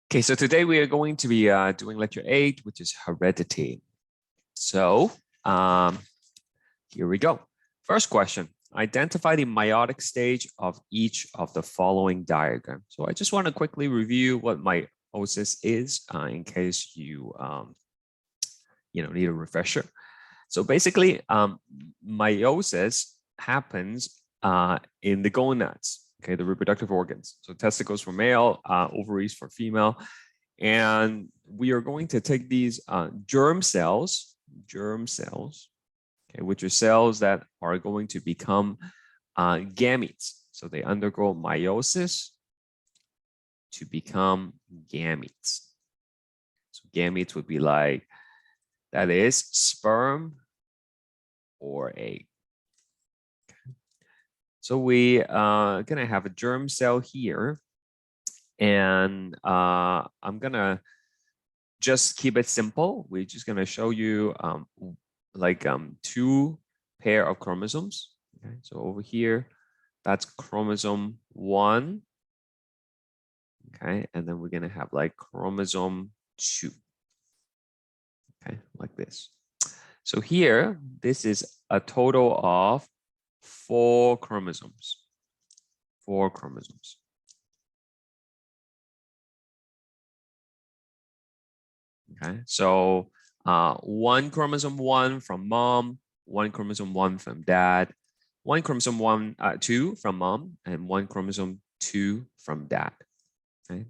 Okay, so today we are going to be doing lecture 8, which is heredity. So here we go. First question, identify the meiotic stage of each of the following diagram. So I just want to quickly review what meiosis is in case you need a refresher. So basically, meiosis happens in the gonads. Okay, the reproductive organs. So testicles for male, ovaries for female. And we are going to take these germ cells, okay, which are cells that are going to become gametes. So they undergo meiosis to become gametes. So gametes would be like, that is sperm or egg. So we are gonna have a germ cell here, and I'm gonna just keep it simple. We're just gonna show you two pair of chromosomes. Okay, so over here, that's chromosome 1. Okay, and then we're gonna have like chromosome 2. Okay, like this. So here, this is a total of 4 chromosomes. 4 chromosomes. Okay, so 1 chromosome 1 from mom, 1 chromosome 1 from dad, 1 chromosome 2 from mom, and 1 chromosome 2 from dad. Okay,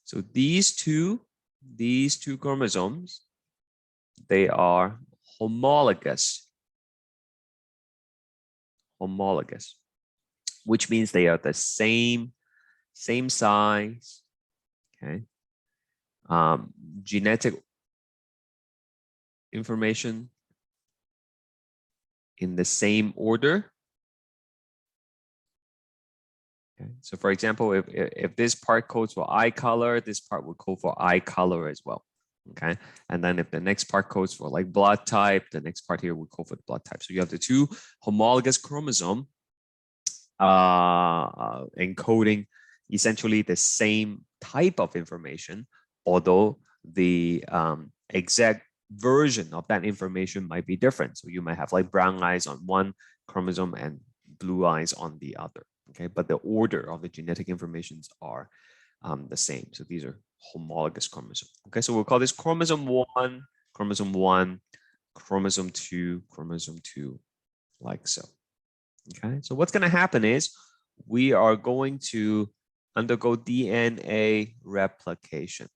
so these two chromosomes, they are homologous, which means they are the same size. Okay, genetic information in the same order. Okay, so for example, if this part codes for eye color, this part will code for eye color as well. Okay, and then if the next part codes for like blood type, the next part here will code for the blood type. So you have the 2 homologous chromosome encoding essentially the same type of information, although the exact version of that information might be different. So you might have like brown eyes on one chromosome and blue eyes on the other. Okay, but the order of the genetic informations are the same. So these are homologous chromosomes. Okay, so we'll call this chromosome 1, chromosome 1, chromosome 2, chromosome 2, like so. Okay, so what's going to happen is we are going to undergo DNA replication.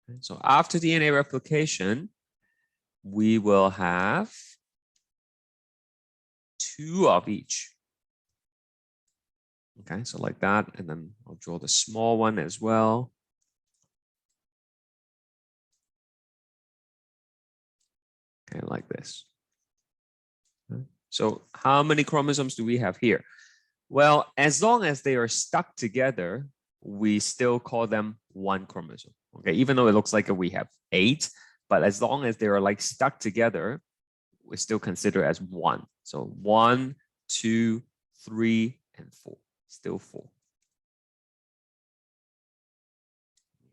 Okay, so after DNA replication, we will have 2 of each. Okay, so like that, and then I'll draw the small one as well. Okay, like this. Okay. So how many chromosomes do we have here? Well, as long as they are stuck together, we still call them 1 chromosome. Okay, even though it looks like we have 8, but as long as they are like stuck together, we still consider as 1. So 1, 2, 3, and 4. Still 4.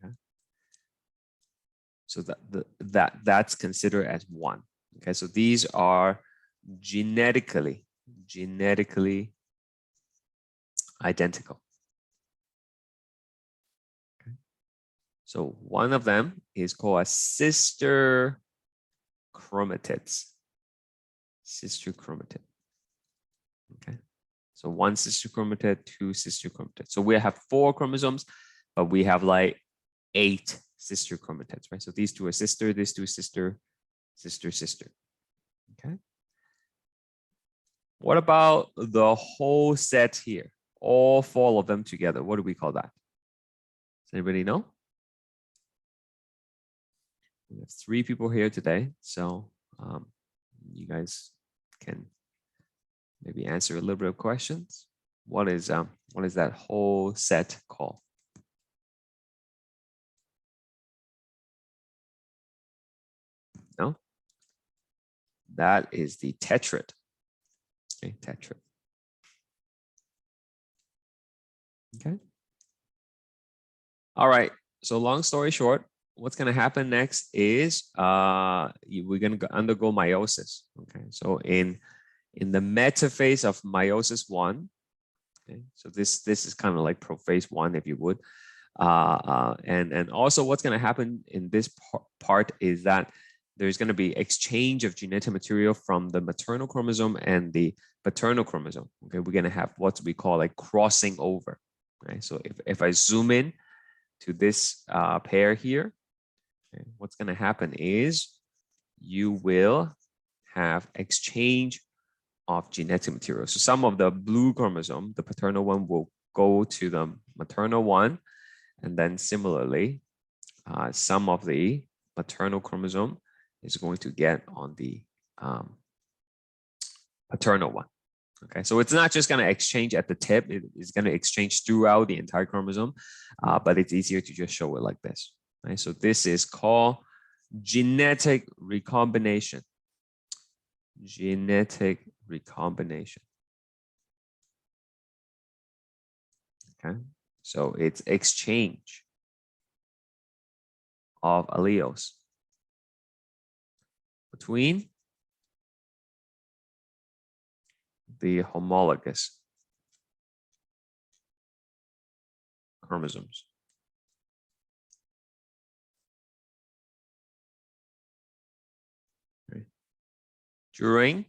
Okay. So that's considered as 1. Okay, so these are genetically identical. Okay. So one of them is called a sister chromatids. Sister chromatid. Okay. So 1 sister chromatid, 2 sister chromatids. So we have 4 chromosomes, but we have like 8 sister chromatids, right? So these 2 are sister, these 2 sister, sister, sister. Okay. What about the whole set here? All 4 of them together. What do we call that? Does anybody know? We have 3 people here today, so you guys can maybe answer a little bit of questions. What is that whole set called? No? That is the tetrad. Okay, tetrad. Okay. All right. So long story short, what's going to happen next is we're going to undergo meiosis. Okay. So in the metaphase of meiosis 1, okay, so this is kind of like prophase 1, if you would. And also what's going to happen in this part is that there's going to be exchange of genetic material from the maternal chromosome and the paternal chromosome. Okay, we're going to have what we call like crossing over. Right. So if I zoom in to this pair here, okay, what's going to happen is you will have exchange of genetic material. So some of the blue chromosome, the paternal one, will go to the maternal one. And then similarly, some of the maternal chromosome is going to get on the paternal one. Okay, so it's not just going to exchange at the tip, it's going to exchange throughout the entire chromosome, but it's easier to just show it like this. Right? So this is called genetic recombination. Genetic recombination. Okay, so it's exchange of alleles between the homologous chromosomes. Okay. During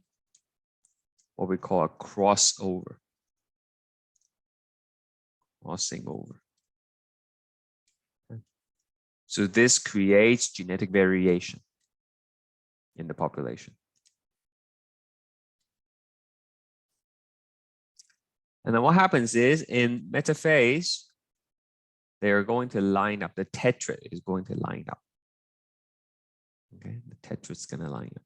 what we call a crossover. Crossing over. Okay. So this creates genetic variation in the population. And then what happens is in metaphase, they are going to line up. The tetrad is going to line up. Okay, the tetrad is going to line up.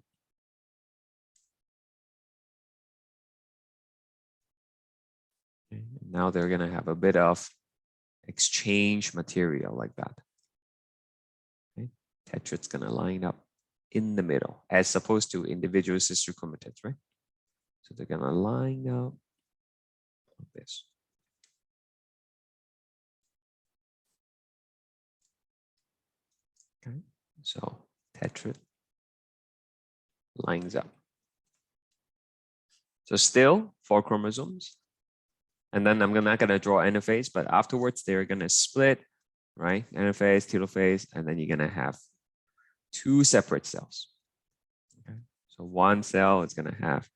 Okay. Now they're going to have a bit of exchange material like that. Okay. Tetrad's going to line up in the middle as opposed to individual sister chromatids, right? So they're going to line up like this. Okay, so tetrad lines up. So still 4 chromosomes. And then I'm not going to draw anaphase, but afterwards they're going to split, right? Anaphase, telophase, and then you're going to have 2 separate cells. Okay, so one cell is going to have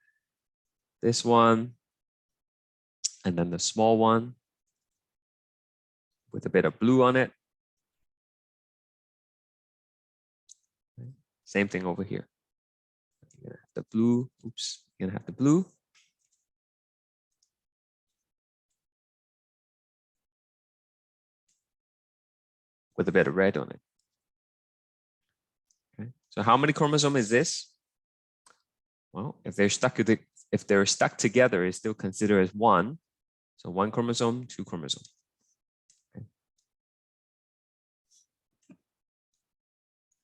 this one, and then the small one with a bit of blue on it. Okay. Same thing over here. You're going to have the blue. Oops, you're going to have the blue. With a bit of red on it. Okay. So how many chromosomes is this? Well, if they're stuck together, it's still considered as 1. So 1 chromosome, 2 chromosomes. Okay.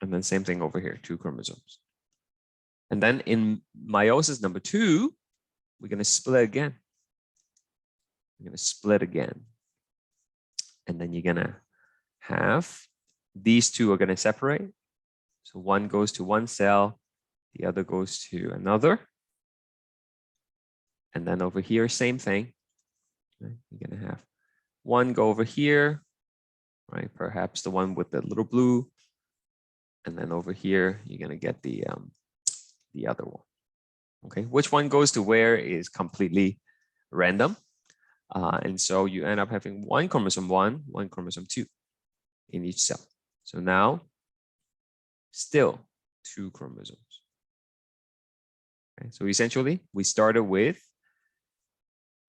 And then same thing over here, 2 chromosomes. And then in meiosis number 2, we're going to split again. We're going to split again. And then you're going to have these 2 are going to separate. So one goes to one cell, the other goes to another. And then over here, same thing. Right? You're going to have one go over here, right? Perhaps the one with the little blue. And then over here, you're going to get the other one. Okay, which one goes to where is completely random. And so you end up having 1 chromosome 1, 1 chromosome 2 in each cell. So now still 2 chromosomes. Okay, so essentially we started with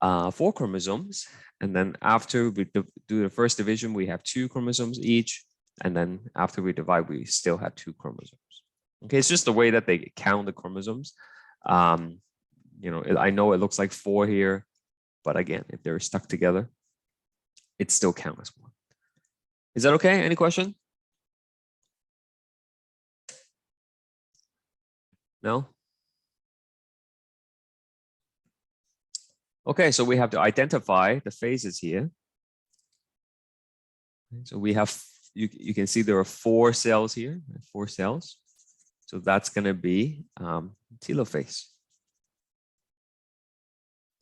4 chromosomes, and then after we do the first division, we have 2 chromosomes each, and then after we divide, we still have 2 chromosomes. Okay, it's just the way that they count the chromosomes. You know, I know it looks like 4 here, but again, if they're stuck together, it still counts as 1. Is that okay? Any question? No? Okay, so we have to identify the phases here. So we have, you can see there are 4 cells here, 4 cells. So that's going to be telophase.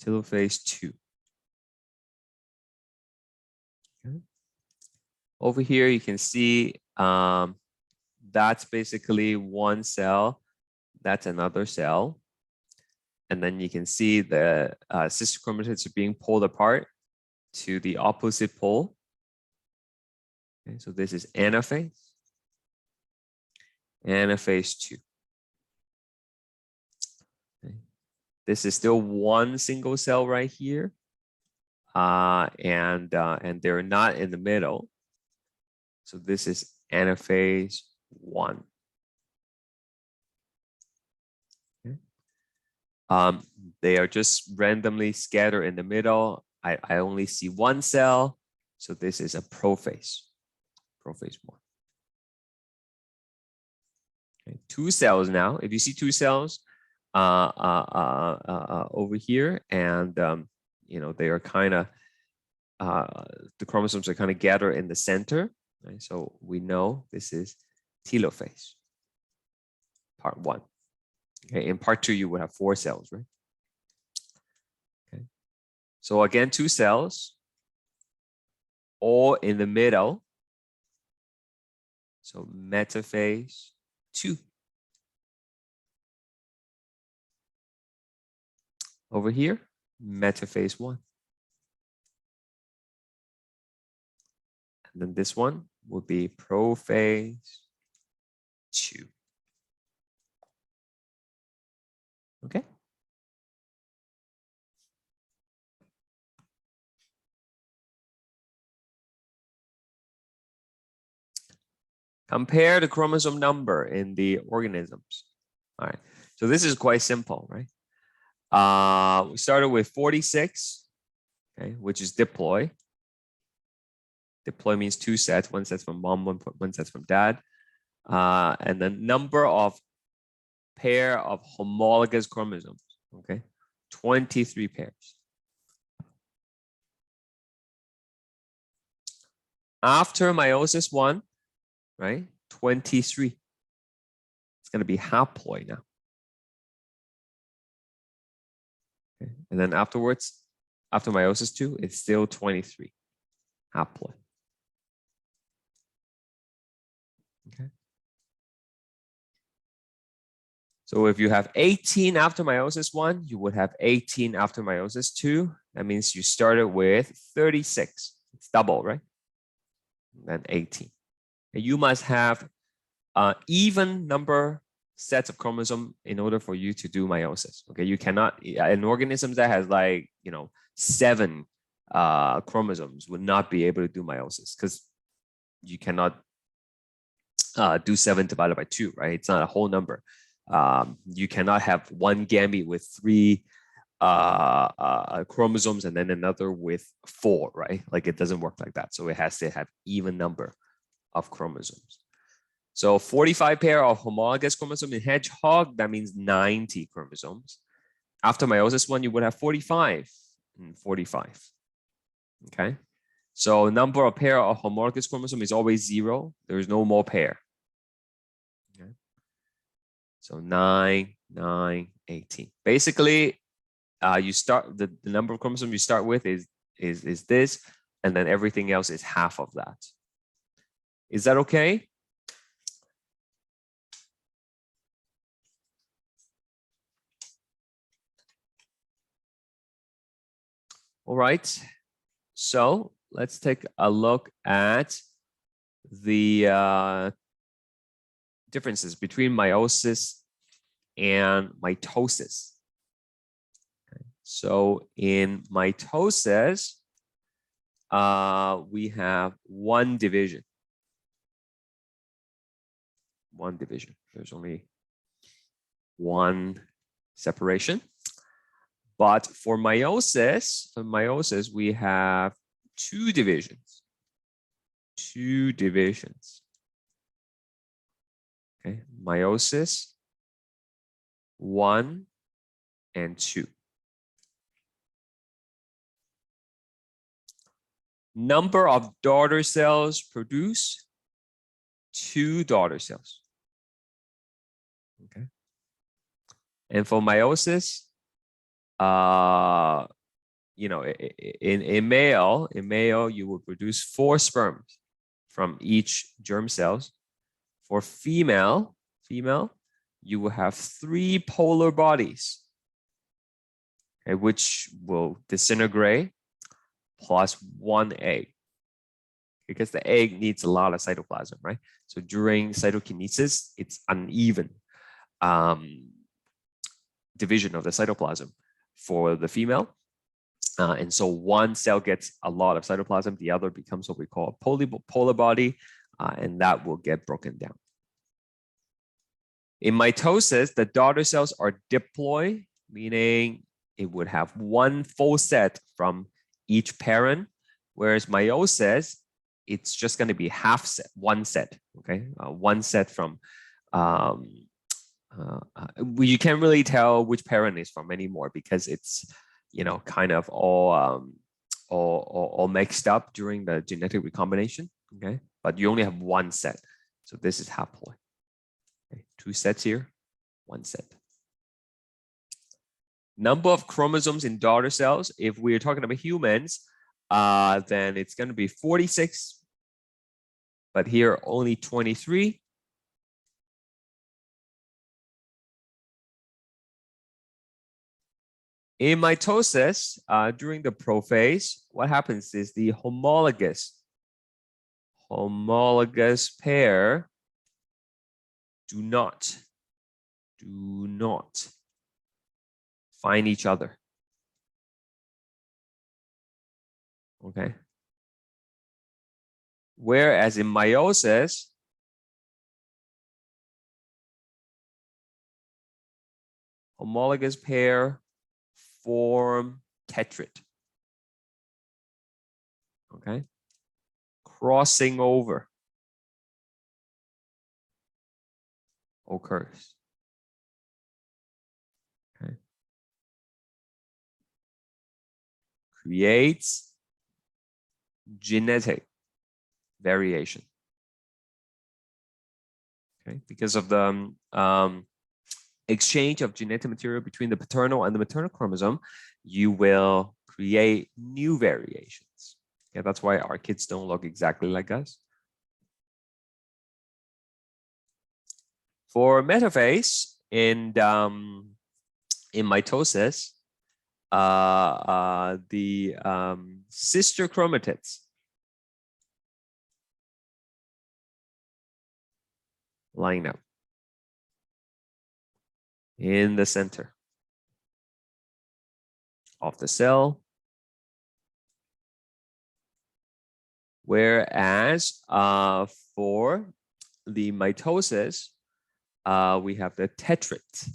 Telophase 2. Okay. Over here, you can see that's basically one cell. That's another cell. And then you can see the sister chromatids are being pulled apart to the opposite pole. Okay, so this is anaphase. Anaphase 2. Okay. This is still one single cell right here. And they're not in the middle. So this is anaphase 1. Okay. They are just randomly scattered in the middle. I only see one cell. So this is a prophase. Prophase 1. Okay. 2 cells now. If you see 2 cells over here, and you know, they are kind of the chromosomes are kind of gathered in the center. Right? So we know this is telophase. Part 1. Okay. In part 2, you would have 4 cells, right? Okay. So again, 2 cells, all in the middle. So metaphase 2. Over here, metaphase 1. And then this one will be prophase 2. Okay. Compare the chromosome number in the organisms. All right. So this is quite simple, right? We started with 46, okay, which is diploid. Diploid means 2 sets, 1 set from mom, one set from dad. And the number of pair of homologous chromosomes, okay, 23 pairs. After meiosis 1, right, 23. It's going to be haploid now. Okay. And then afterwards, after meiosis 2, it's still 23 haploid. Okay. So if you have 18 after meiosis 1, you would have 18 after meiosis 2. That means you started with 36. It's double, right? And then 18. And you must have even number sets of chromosome in order for you to do meiosis. Okay, you cannot, an organism that has like, you know, 7 chromosomes would not be able to do meiosis because you cannot do 7 divided by 2, right? It's not a whole number. You cannot have one gamete with 3 chromosomes and then another with 4, right? Like it doesn't work like that. So it has to have even number of chromosomes. So 45 pair of homologous chromosomes in hedgehog, that means 90 chromosomes. After meiosis 1, you would have 45 and 45. Okay. So number of pair of homologous chromosome is always 0. There is no more pair. Okay. So 9, 9, 18. Basically, you start the number of chromosomes you start with is this, and then everything else is half of that. Is that okay? All right. So let's take a look at the differences between meiosis and mitosis. Okay. So in mitosis, we have one division. One division. There's only one separation. But for meiosis, we have 2 divisions. 2 divisions. Okay, meiosis 1 and 2. Number of daughter cells produce 2 daughter cells. Okay. And for meiosis, you know, in male, you will produce 4 sperms from each germ cells. For female, you will have 3 polar bodies, okay, which will disintegrate plus 1 egg, because the egg needs a lot of cytoplasm, right? So during cytokinesis, it's uneven division of the cytoplasm for the female. And so one cell gets a lot of cytoplasm, the other becomes what we call a polar body, and that will get broken down. In mitosis, the daughter cells are diploid, meaning it would have 1 full set from each parent, whereas meiosis, it's just going to be half set, 1 set, okay? 1 set from, you can't really tell which parent is from anymore because it's, you know, kind of all mixed up during the genetic recombination, okay? But you only have 1 set. So this is haploid. Okay. 2 sets here, 1 set. Number of chromosomes in daughter cells, if we're talking about humans, then it's going to be 46, but here only 23. In mitosis, during the prophase, what happens is the homologous pair do not find each other. Okay. Whereas in meiosis, homologous pair form tetrad. Okay. Crossing over occurs. Okay. Creates genetic variation. Okay, because of the exchange of genetic material between the paternal and the maternal chromosome, you will create new variations. Yeah, that's why our kids don't look exactly like us. For metaphase in mitosis, the sister chromatids line up in the center of the cell, whereas for the mitosis, we have the tetrads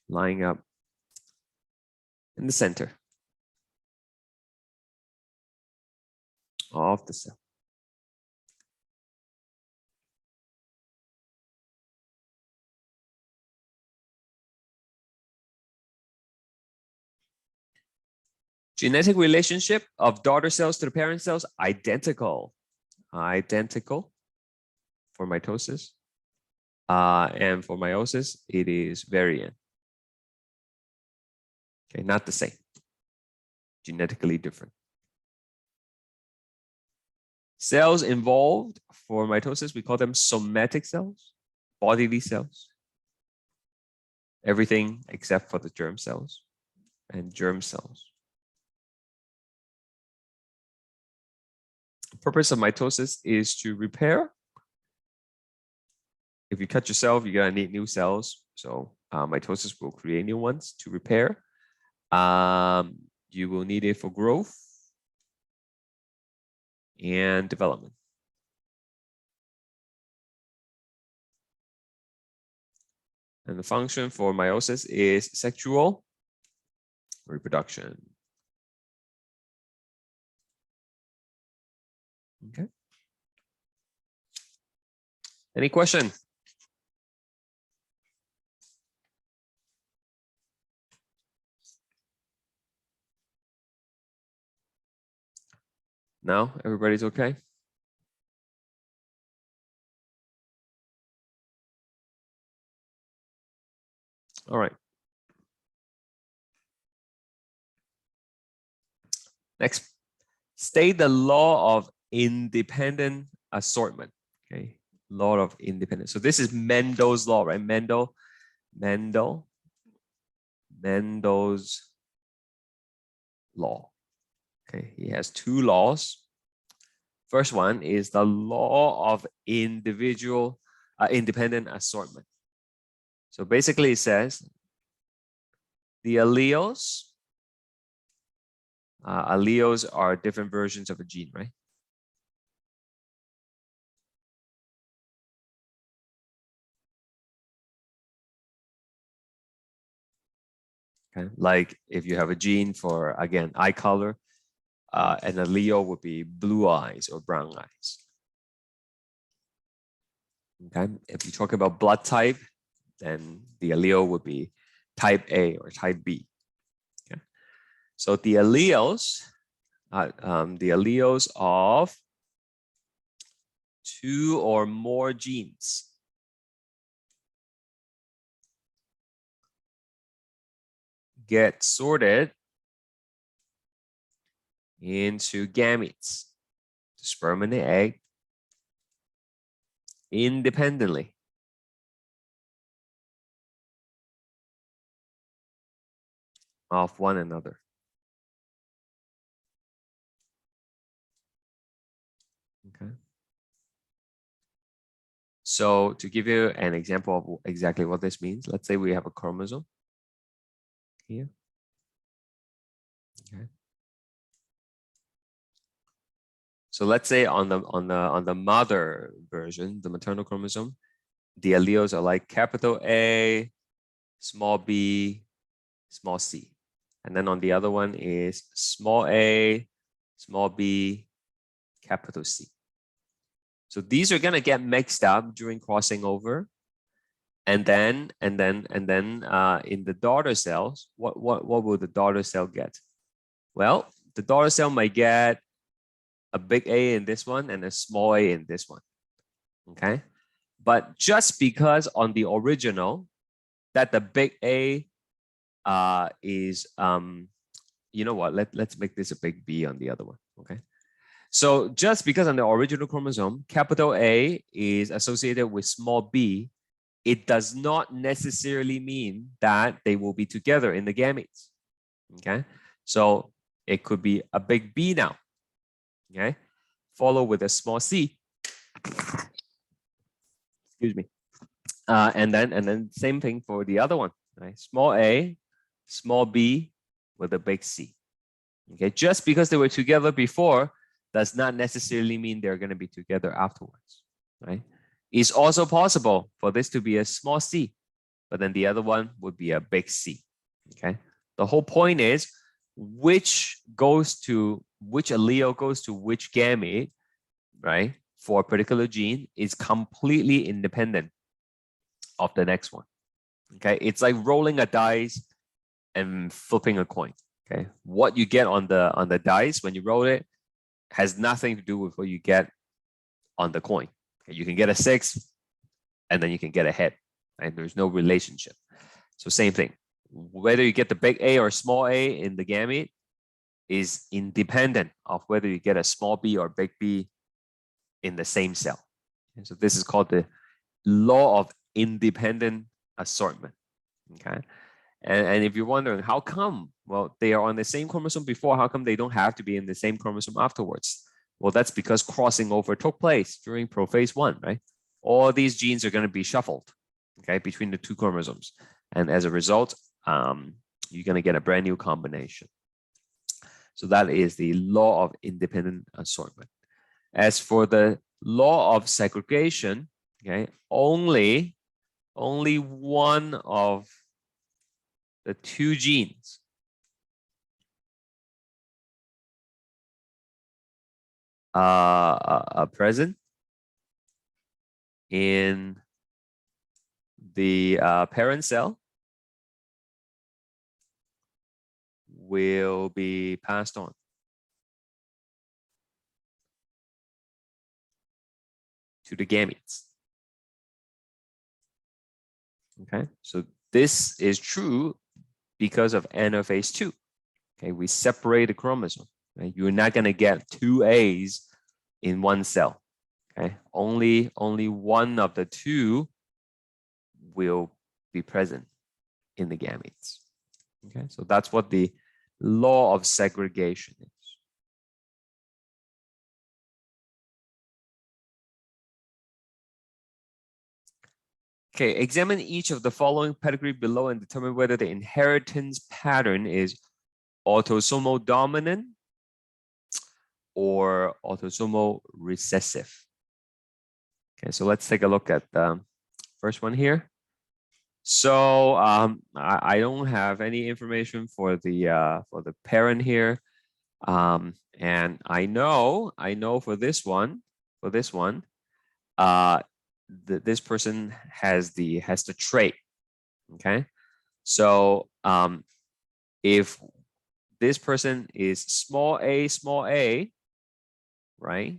lining up in the center of the cell. Genetic relationship of daughter cells to the parent cells, identical for mitosis. And for meiosis, it is variant. Okay, not the same, genetically different. Cells involved for mitosis, we call them somatic cells, bodily cells. Everything except for the germ cells and germ cells. The purpose of mitosis is to repair. If you cut yourself, you're gonna need new cells. So mitosis will create new ones to repair. You will need it for growth and development. And the function for meiosis is sexual reproduction. Okay. Any question? Now everybody's okay? All right. Next, state the law of independent assortment. Okay, law of independent. So this is Mendel's law, right? Mendel's law. Okay, he has two laws. First one is the law of independent assortment. So basically it says the alleles are different versions of a gene, right? Okay, like if you have a gene for, again, eye color, an allele would be blue eyes or brown eyes. Okay, if you talk about blood type, then the allele would be type A or type B. Okay, so the alleles of two or more genes get sorted into gametes, the sperm and the egg, independently. Of one another. Okay. So to give you an example of exactly what this means, let's say we have a chromosome here. Okay. So let's say on the mother version, the maternal chromosome, the alleles are like capital A, small b, small c. And then on the other one is small a, small b, capital C. So these are going to get mixed up during crossing over. And then in the daughter cells, what will the daughter cell get? Well, the daughter cell might get a big A in this one and a small a in this one. Okay. But just because on the original that the big A is, you know what, let's make this a big B on the other one. Okay. So just because on the original chromosome, capital A is associated with small b, it does not necessarily mean that they will be together in the gametes. Okay. So it could be a big B now. Okay. Follow with a small c. Excuse me. And then same thing for the other one. Right? Small a, small b with a big C. Okay. Just because they were together before does not necessarily mean they're going to be together afterwards. Right. It's also possible for this to be a small c, but then the other one would be a big C. Okay. The whole point is which allele goes to which gamete, right? For a particular gene is completely independent of the next one. Okay. It's like rolling a dice and flipping a coin. Okay. What you get on the dice when you roll it has nothing to do with what you get on the coin. Okay? You can get a 6 and then you can get a head. And there's no relationship. So same thing. Whether you get the big A or small a in the gamete is independent of whether you get a small b or big B in the same cell. And so this is called the law of independent assortment. Okay. And if you're wondering how come, well, they are on the same chromosome before, how come they don't have to be in the same chromosome afterwards? Well, that's because crossing over took place during prophase 1, right? All these genes are going to be shuffled, okay, between the two chromosomes. And as a result, you're going to get a brand new combination. So that is the law of independent assortment. As for the law of segregation, okay, only one of the two genes are present in the parent cell will be passed on. to the gametes. Okay, so this is true because of anaphase 2. Okay, we separate the chromosome. Right? You're not going to get 2 A's in one cell. Okay, only one of the 2 will be present in the gametes. Okay, so that's what the law of segregation is. Okay, examine each of the following pedigree below and determine whether the inheritance pattern is autosomal dominant or autosomal recessive. Okay, so let's take a look at the first one here. So I don't have any information for the parent here, and I know for this one, this person has the trait. Okay, so if this person is small a, right,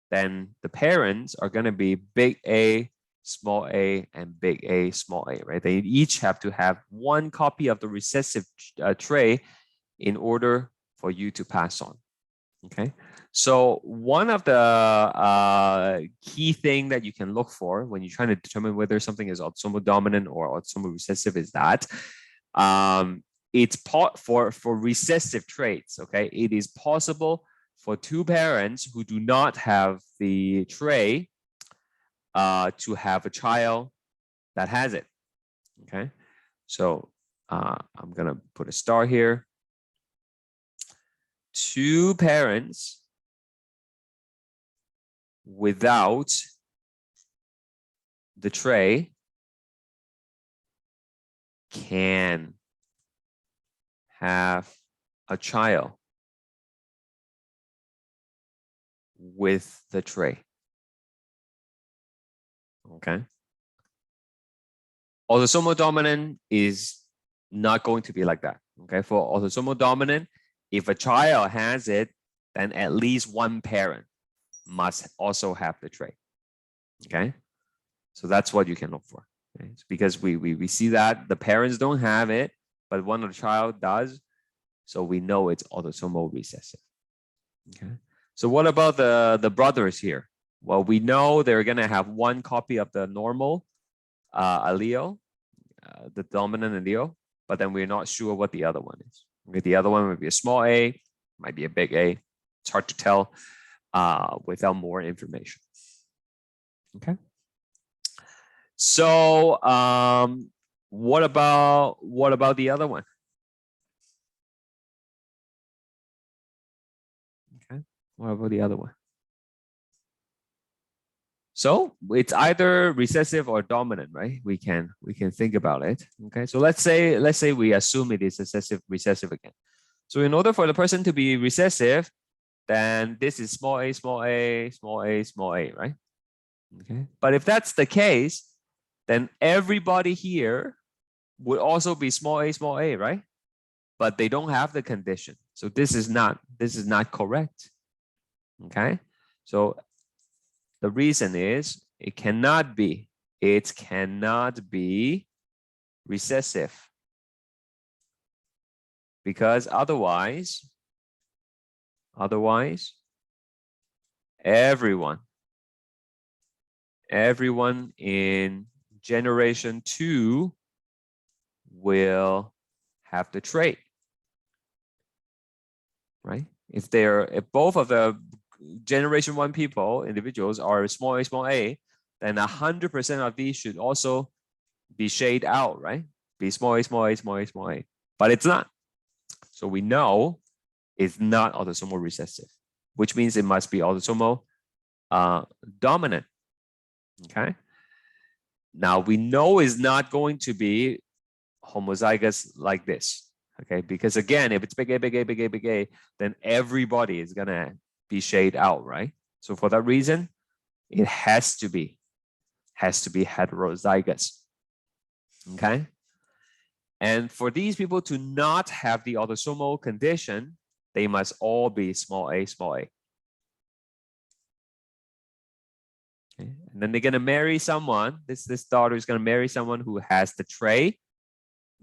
then the parents are going to be big A, small a, and big A, small a, right? They each have to have one copy of the recessive trait in order for you to pass on. Okay, so one of the key thing that you can look for when you're trying to determine whether something is autosomal dominant or autosomal recessive is that it's for recessive traits. Okay, it is possible for 2 parents who do not have the trait to have a child that has it. Okay, so I'm gonna put a star here. 2 parents without the trait can have a child with the trait. Okay. Autosomal dominant is not going to be like that. Okay. For autosomal dominant, if a child has it, then at least one parent must also have the trait. Okay. So that's what you can look for. Okay? It's because we see that the parents don't have it, but one of the child does. So we know it's autosomal recessive. Okay. So what about the brothers here? Well, we know they're going to have one copy of the normal allele, the dominant allele, but then we're not sure what the other one is. Okay, the other one might be a small a, might be a big A. It's hard to tell without more information. Okay. So what about the other one? Okay. What about the other one? So it's either recessive or dominant, right? We can think about it. Okay. So let's say we assume it is recessive again. So in order for the person to be recessive, then this is small a, small a, small a, small a, right? Okay. But if that's the case, then everybody here would also be small a, right? But they don't have the condition. So this is not correct. Okay. So the reason is it cannot be recessive, because otherwise everyone in generation 2 will have the trait, right? If both of the generation 1 individuals are small a, then 100% of these should also be shaded out, right? Be small a. But it's not. So we know it's not autosomal recessive, which means it must be autosomal dominant. Okay. Now we know it's not going to be homozygous like this. Okay, because again, if it's big A, then everybody is gonna be shaded out, right? So for that reason, it has to be heterozygous. Okay. And for these people to not have the autosomal condition, they must all be small a. Okay. And then they're gonna marry someone. This daughter is gonna marry someone who has the trait.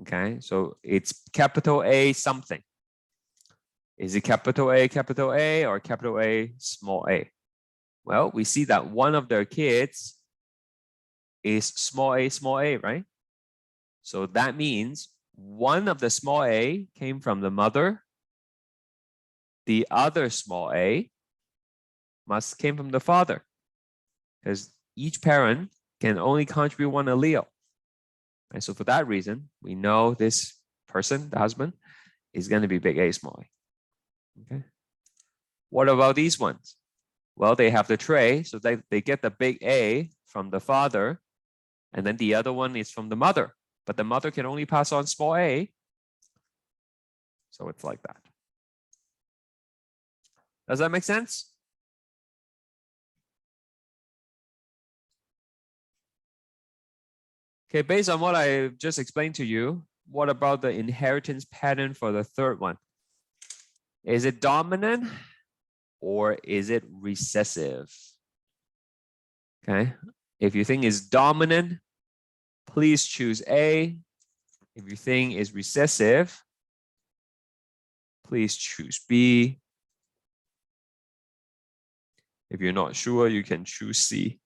Okay, so it's capital A something. Is it capital A, or capital A, small a? Well, we see that one of their kids is small a, right? So that means one of the small a came from the mother. The other small a must came from the father, because each parent can only contribute one allele. And so for that reason, we know this person, the husband, is going to be big A, small a. Okay. What about these ones? Well, they have the trait, so they get the big A from the father, and then the other one is from the mother. But the mother can only pass on small a. So it's like that. Does that make sense? Okay, based on what I just explained to you, what about the inheritance pattern for the third one? Is it dominant or is it recessive? Okay, if you think it's dominant, please choose A. If you think it's recessive, please choose B. If you're not sure, you can choose C.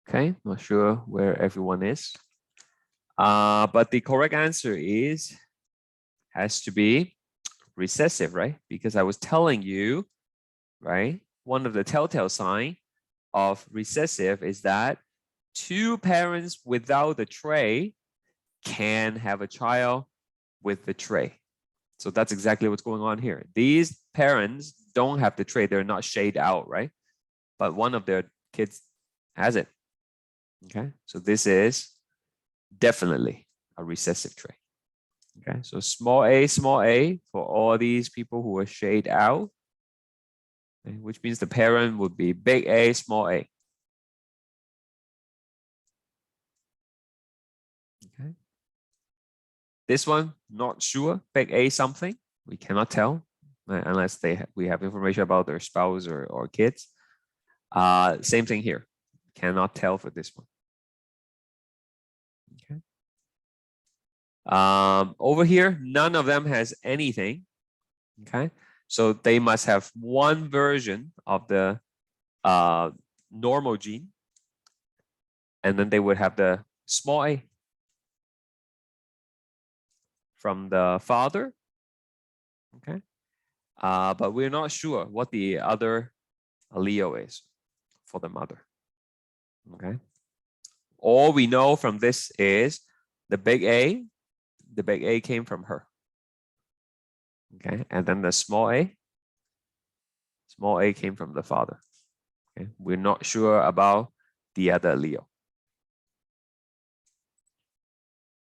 Okay, not sure where everyone is. But the correct answer has to be recessive, right? Because I was telling you, right? One of the telltale sign of recessive is that two parents without the trait can have a child with the trait. So that's exactly what's going on here. These parents don't have the trait. They're not shaded out, right? But one of their kids has it. Okay, so this is definitely a recessive trait. Okay, so small a for all these people who are shaded out, okay, which means the parent would be big A, small a. Okay. This one, not sure, big A something. We cannot tell unless we have information about their spouse or kids. Same thing here. Cannot tell for this one. Okay. Over here, none of them has anything. Okay, so they must have one version of the normal gene, and then they would have the small a from the father. Okay, but we're not sure what the other allele is for the mother. Okay, all we know from this is the big A came from her. Okay, and then the small a came from the father. Okay, we're not sure about the other allele.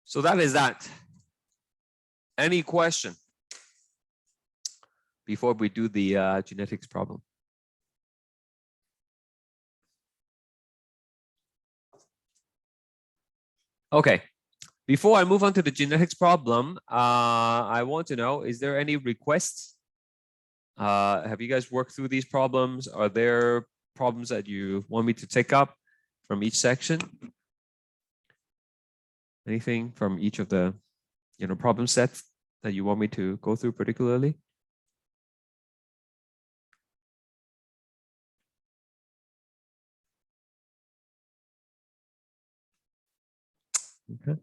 So that is that. Any question before we do the genetics problem? Okay, before I move on to the genetics problem, I want to know, is there any requests? Have you guys worked through these problems? Are there problems that you want me to take up from each section? Anything from each of the problem sets that you want me to go through particularly? Okay.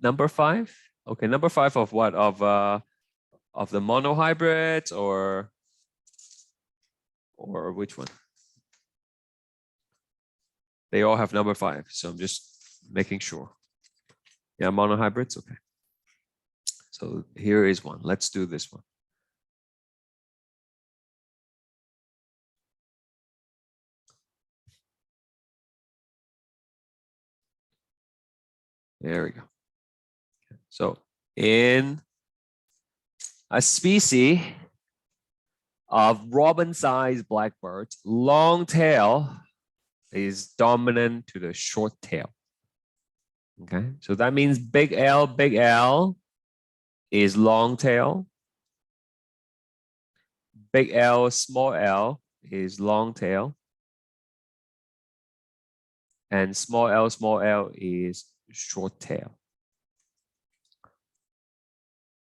Number 5. Okay, number 5 of what? Of the monohybrids or which one? They all have number 5, so I'm just making sure. Yeah, monohybrids. Okay. So here is one. Let's do this one. There we go. So in a species of robin-sized blackbirds, long tail is dominant to the short tail. Okay, so that means big L is long tail. Big L, small l is long tail. And small l is short tail.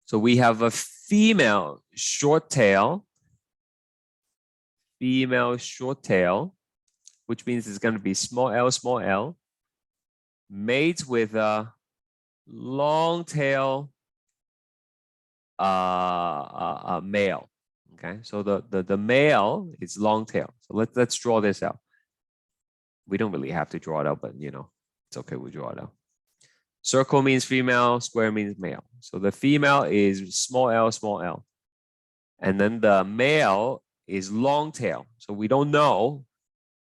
So we have a female short tail, which means it's going to be small l, mates with a long tail male. Okay, so the male is long tail. So let's draw this out. We don't really have to draw it out, but you know, it's okay, we draw it out. Circle means female, square means male. So the female is small l. And then the male is long tail. So we don't know,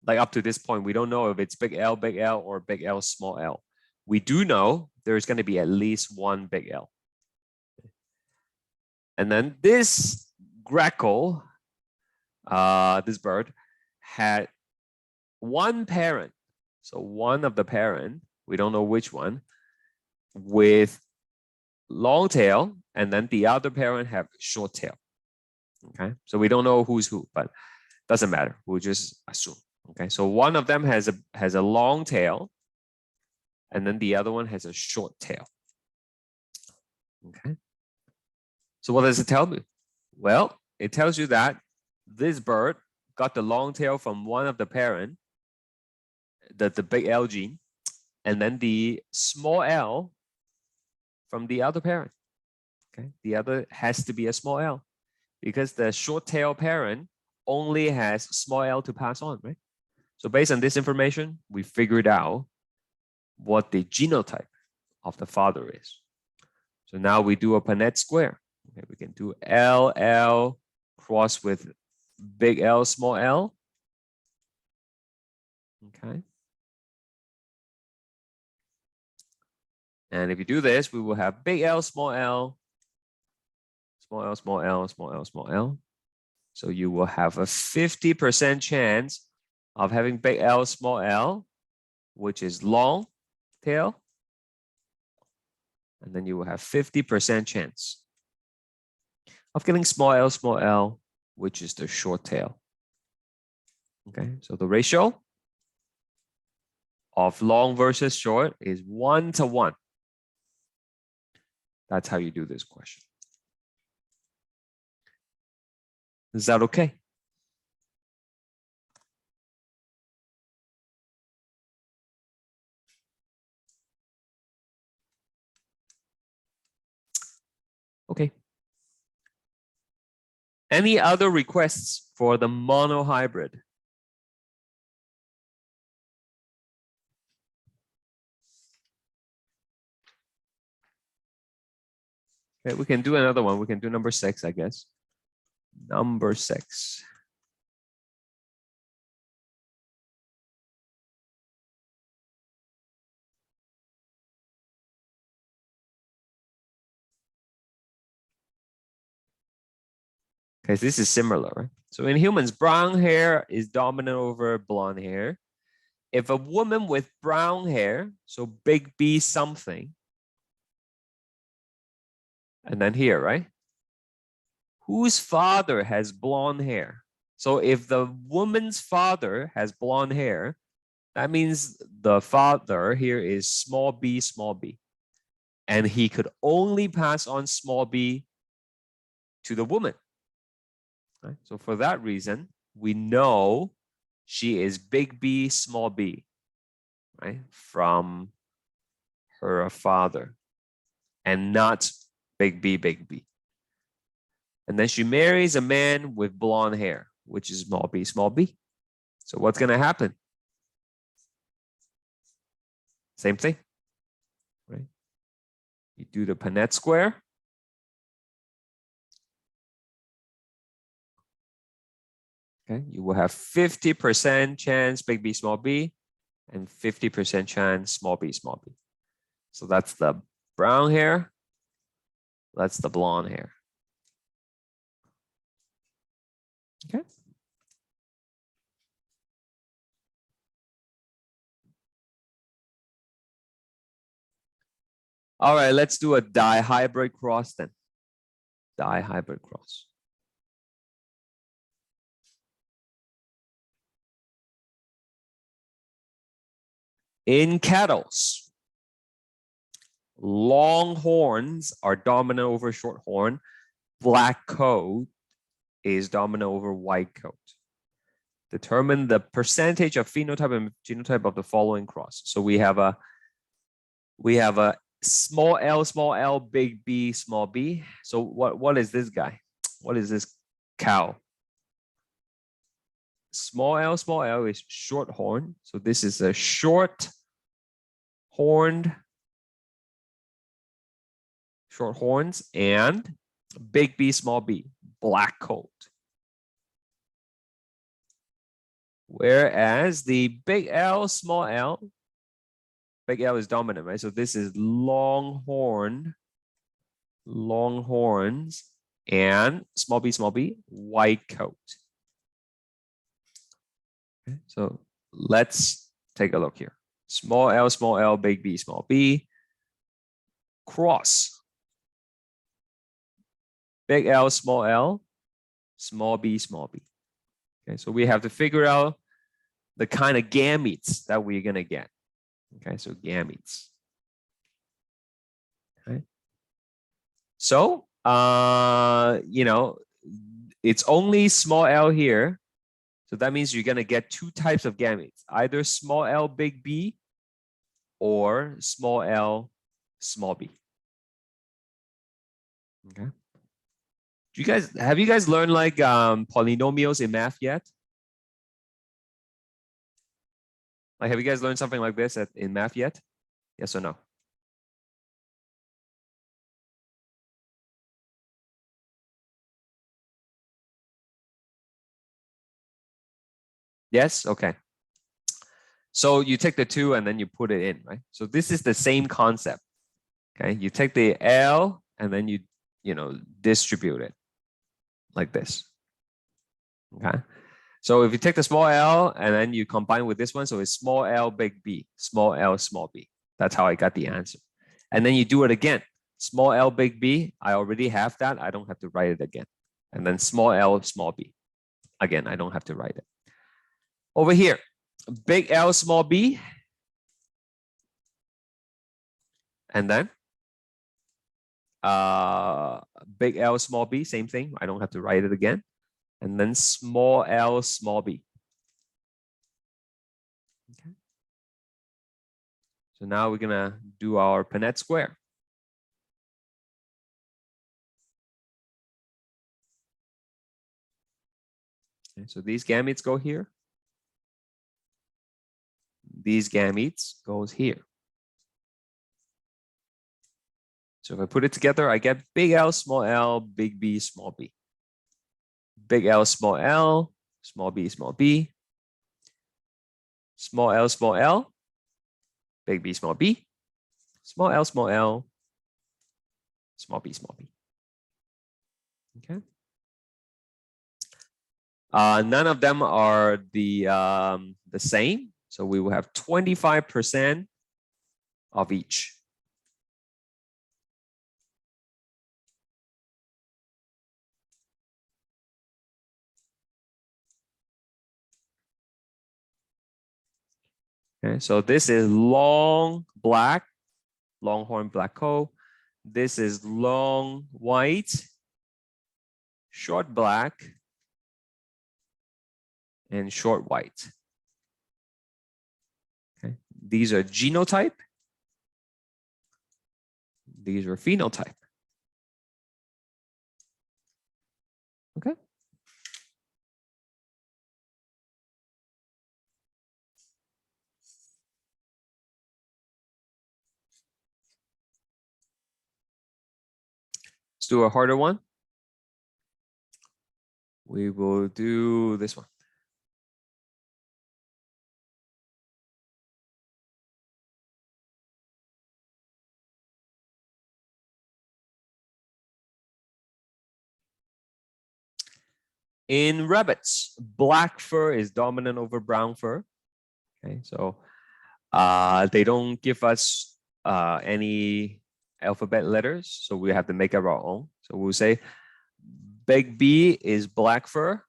like up to this point, we don't know if it's big L or big L, small l. We do know there's going to be at least one big L. And then this grackle, this bird, had one parent. So one of the parent, we don't know which one, with long tail, and then the other parent have short tail. Okay, so we don't know who's who, but doesn't matter. We'll just assume. Okay, so one of them has a long tail, and then the other one has a short tail. Okay, so what does it tell me? Well, it tells you that this bird got the long tail from one of the parent, the big L gene, and then the small l from the other parent. Okay, the other has to be a small l because the short tail parent only has small l to pass on, right? So based on this information, we figured out what the genotype of the father is. So now we do a Punnett square. Okay, we can do LL cross with big L, small l. Okay. And if you do this, we will have big L, small l, small l, small l, small l, small l. So you will have a 50% chance of having big L, small l, which is long tail. And then you will have 50% chance of getting small l, which is the short tail. Okay, so the ratio of long versus short is 1 to 1. That's how you do this question. Is that okay? Okay. Any other requests for the monohybrid? Okay, we can do another one. We can do number 6, I guess. Number 6. Okay, so this is similar, right? So in humans, brown hair is dominant over blonde hair. If a woman with brown hair, so big B something, and then here, right? Whose father has blonde hair? So if the woman's father has blonde hair, that means the father here is small b. And he could only pass on small b to the woman. Right? So for that reason, we know she is big B, small b, right? From her father, and not big B. And then she marries a man with blonde hair, which is small b. So what's going to happen? Same thing, right? You do the Punnett square. Okay, you will have 50% chance big B, small b, and 50% chance small b. So that's the brown hair. That's the blonde hair. Okay. All right, let's do a dihybrid cross then. Dihybrid cross. In cattles, long horns are dominant over short horn. Black coat is dominant over white coat. Determine the percentage of phenotype and genotype of the following cross. So we have a small l, big B, small b. So what is this guy? What is this cow? Small l is short horn. So this is a short horns, and big B, small b, black coat. Whereas the big L, small l, big L is dominant, right? So this is longhorns, and small b, white coat. Okay, so let's take a look here. Small l, big B, small b, cross. Big L, small b. Okay, so we have to figure out the kind of gametes that we're going to get. Okay, so gametes. Okay. So, you know, it's only small l here. So that means you're going to get two types of gametes, either small l, big B, or small l, small b. Okay. Have you guys learned like polynomials in math yet? Like, have you guys learned something like this in math yet? Yes or no? Yes? Okay. So you take the 2 and then you put it in, right? So this is the same concept. Okay. You take the L and then you distribute it like this. Okay. So if you take the small l and then you combine with this one, so it's small l, big B, small l, small b. That's how I got the answer. And then you do it again. Small l, big B, I already have that. I don't have to write it again. And then small l, small b. Again, I don't have to write it. Over here, big L, small b. And then big L, small b, same thing. I don't have to write it again. And then small l, small b. Okay. So now we're going to do our Punnett square. Okay, so these gametes go here. These gametes goes here. So if I put it together, I get big L, big B, small b. Big L, small b, small b. Small l, big B, small b. Small l, small b, small b. Okay. None of them are the same. So we will have 25% of each. Okay, so this is long black, longhorn black coat. This is long white, short black, and short white. Okay, these are genotype. These are phenotype. Okay. Let's do a harder one. We will do this one. In rabbits, black fur is dominant over brown fur. Okay, so they don't give us any alphabet letters, so we have to make up our own. So we'll say big B is black fur,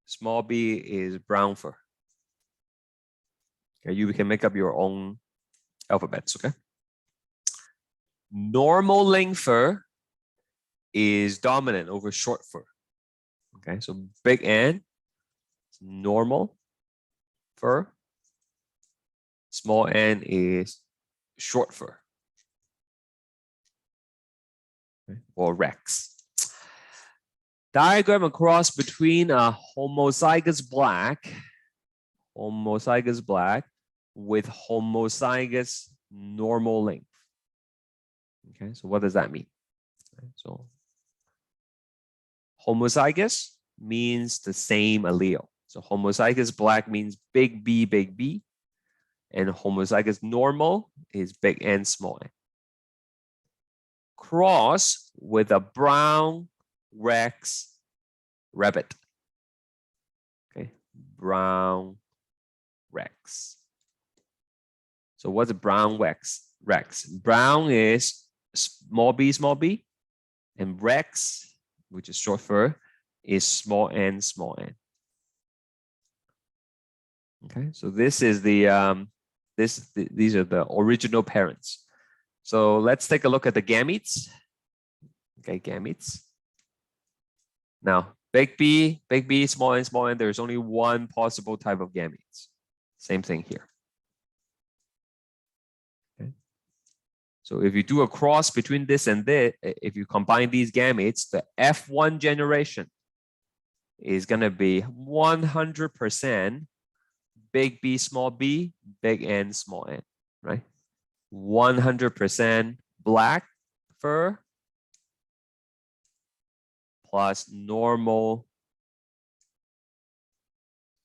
small b is brown fur. Okay, you can make up your own alphabets, okay? Normal length fur is dominant over short fur. Okay, so big N, normal fur. Small n is short fur. Okay, or Rex. Diagram a cross between a homozygous black with homozygous normal length. Okay, so what does that mean? So homozygous means the same allele. So homozygous black means big B, and homozygous normal is big N, small n. Cross with a brown Rex rabbit. Okay, brown Rex. So what's a brown Rex? Brown is small b, and Rex, which is short fur, is small n. Okay, so this is the these are the original parents. So let's take a look at the gametes. Okay, gametes. Now, big B, small n, there's only one possible type of gametes. Same thing here. Okay. So if you do a cross between this and this, if you combine these gametes, the F1 generation is going to be 100% big B, big N, small n, right? 100% black fur plus normal,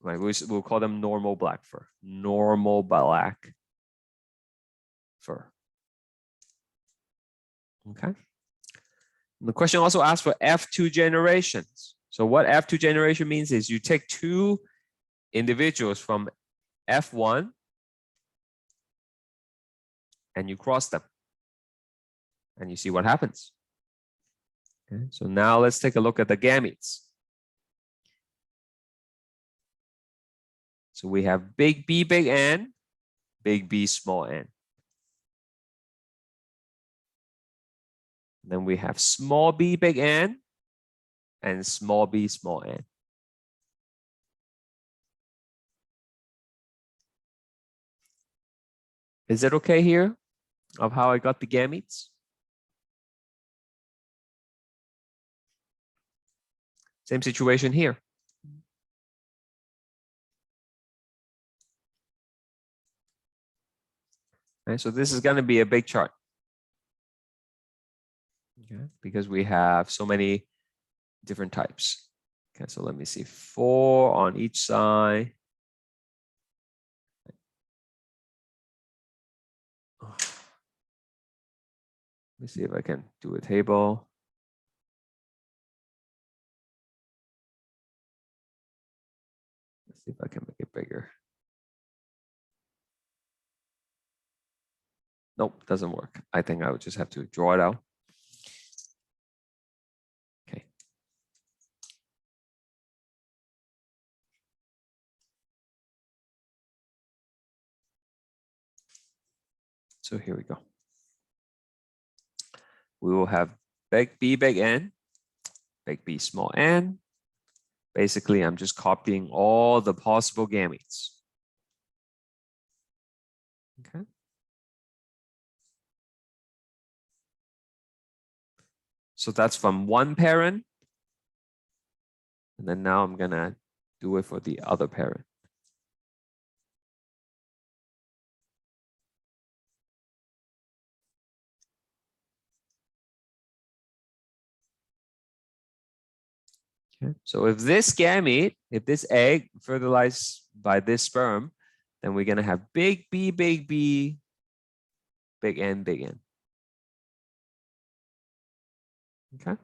right? We'll call them normal black fur. Normal black fur. Okay. And the question also asks for F2 generations. So what F2 generation means is you take two individuals from F1 and you cross them and you see what happens. Okay, so now let's take a look at the gametes. So we have big B, big N, big B, small n. Then we have small b, big N, and small b, small n. Is it okay here of how I got the gametes? Same situation here. Okay, so this is going to be a big chart. Okay, because we have so many different types. Okay, so let me see, 4 on each side. Let me see if I can do a table. Let's see if I can make it bigger. Nope, doesn't work. I think I would just have to draw it out. Okay. So here we go. We will have big B, big N, big B, small n. Basically, I'm just copying all the possible gametes. Okay. So that's from one parent. And then now I'm going to do it for the other parent. Okay. So if this gamete, if this egg fertilized by this sperm, then we're going to have big B, big N, big N. Okay.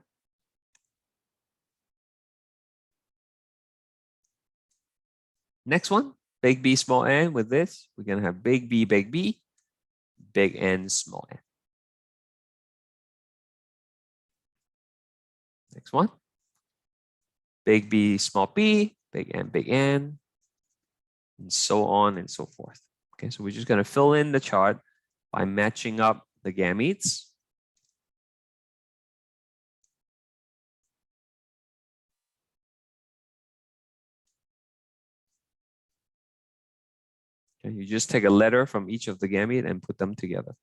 Next one, big B, small n. With this, we're going to have big B, big N, small n. Next one, big B, small b, big N, and so on and so forth. Okay, so we're just going to fill in the chart by matching up the gametes. Okay, you just take a letter from each of the gamete and put them together.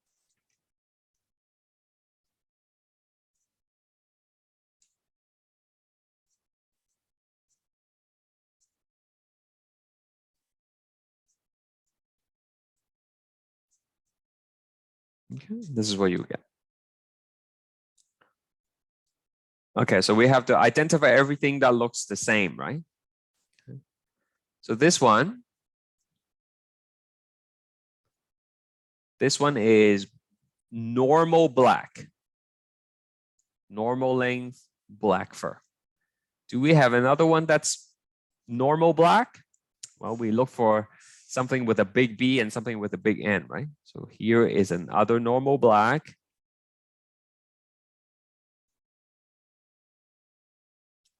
Okay, this is what you get. Okay, so we have to identify everything that looks the same, right? Okay. So this one is normal black, normal length, black fur. Do we have another one that's normal black? Well, we look for something with a big B and something with a big N, right? So here is another normal black.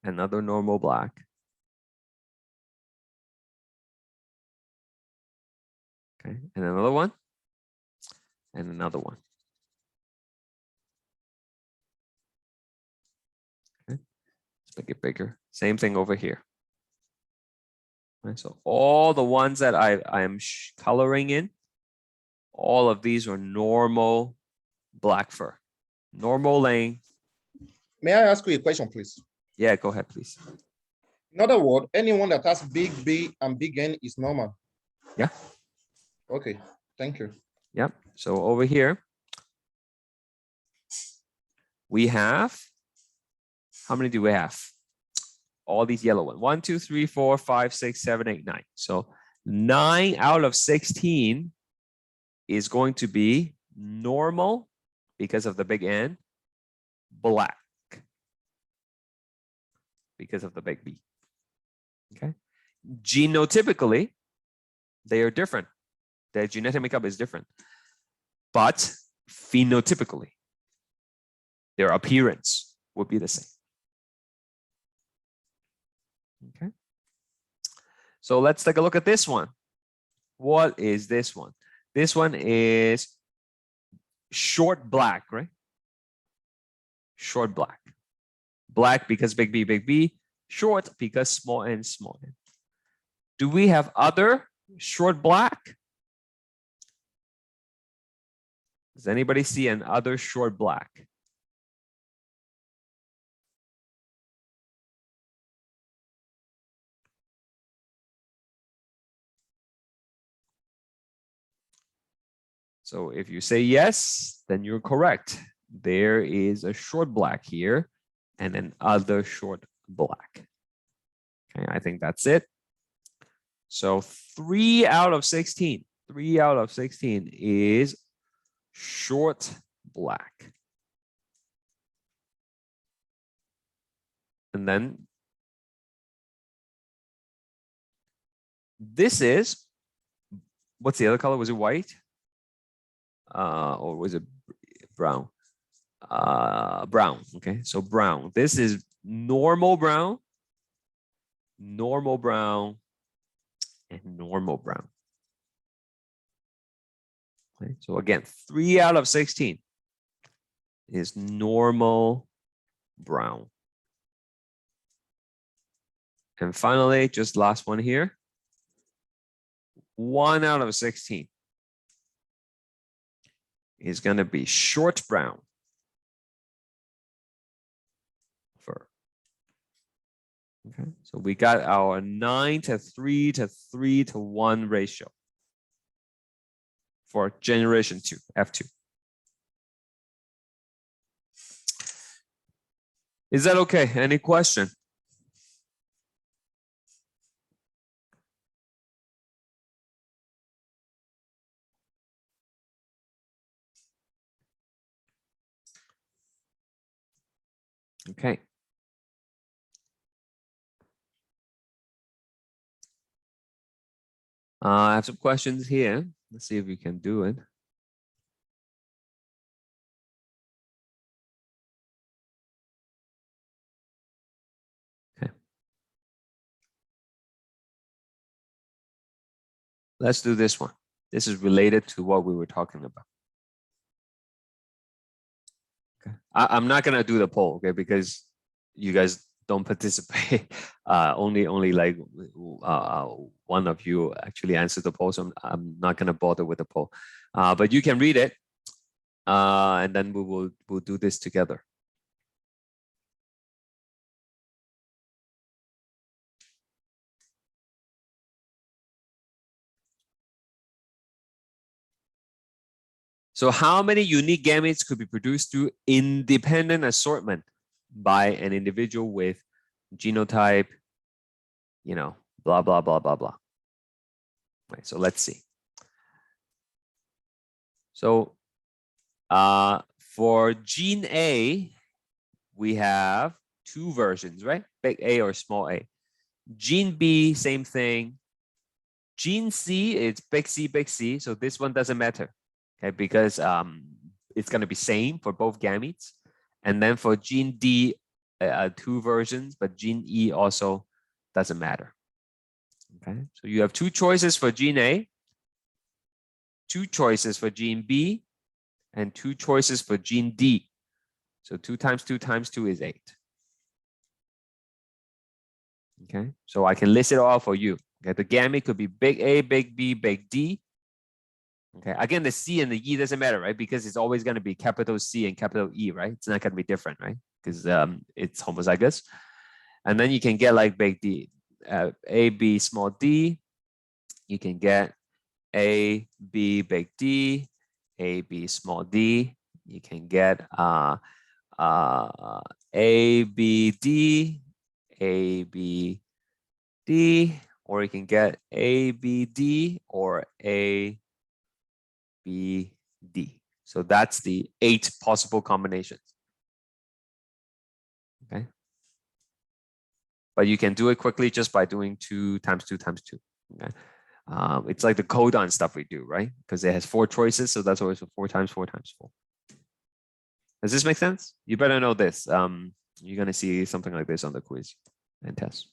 Another normal black. Okay, and another one. And another one. Okay, let's make it bigger. Same thing over here. Right, so all the ones that I am coloring in, all of these are normal black fur. Normal length. May I ask you a question, please? Yeah, go ahead, please. In other words, anyone that has big B and big N is normal. Yeah. Okay, thank you. Yep. So over here, we have, how many do we have? All these yellow ones. 1, 2, 3, 4, 5, 6, 7, 8, 9. So 9 out of 16 is going to be normal because of the big N, black because of the big B. Okay. Genotypically, they are different. Their genetic makeup is different. But phenotypically, their appearance would be the same. Okay. So let's take a look at this one. What is this one? This one is short black, right? Short black. Black because big B. Short because small n. Do we have other short black? Does anybody see an other short black? So if you say yes, then you're correct. There is a short black here and an other short black. Okay, I think that's it. So 3 out of 16. 3 out of 16 is short black. And then this is, what's the other color? Was it white? Or was it brown? Brown. Okay, so brown. This is normal brown, and normal brown. Okay, so again, 3 out of 16 is normal brown. And finally, just last one here. 1 out of 16 is going to be short brown fur. Okay, so we got our 9 to 3 to 3 to 1 ratio for generation 2, F2. Is that okay? Any question? Okay. I have some questions here. Let's see if we can do it. Okay. Let's do this one. This is related to what we were talking about. Okay. I'm not gonna do the poll, okay, because you guys don't participate. Only like one of you actually answered the poll, so I'm not gonna bother with the poll. But you can read it, and then we'll do this together. So how many unique gametes could be produced through independent assortment by an individual with genotype, you know, blah, blah, blah, blah, blah. Right, so let's see. So for gene A, we have two versions, right? Big A or small a. Gene B, same thing. Gene C, it's big C, big C. So this one doesn't matter, okay, because it's going to be same for both gametes. And then for gene D, two versions, but gene E also doesn't matter. Okay, so you have two choices for gene A, two choices for gene B, and two choices for gene D. So 2 times 2 times 2 is 8. Okay, so I can list it all for you. Okay, the gamete could be big A, big B, big D. Okay, again, the C and the E doesn't matter, right? Because it's always going to be capital C and capital E, right? It's not going to be different, right? Because it's homozygous. And then you can get like big D, A, B, small d. You can get A, B, big D, A, B, small d. You can get A, B, D, A, B, D, or you can get A, B, D, or A, B, D. So that's the 8 possible combinations. Okay. But you can do it quickly just by doing 2 times 2 times 2. Okay. It's like the codon stuff we do, right? Because it has 4 choices, so that's always 4 times 4 times 4. Does this make sense? You better know this. You're gonna see something like this on the quiz and test.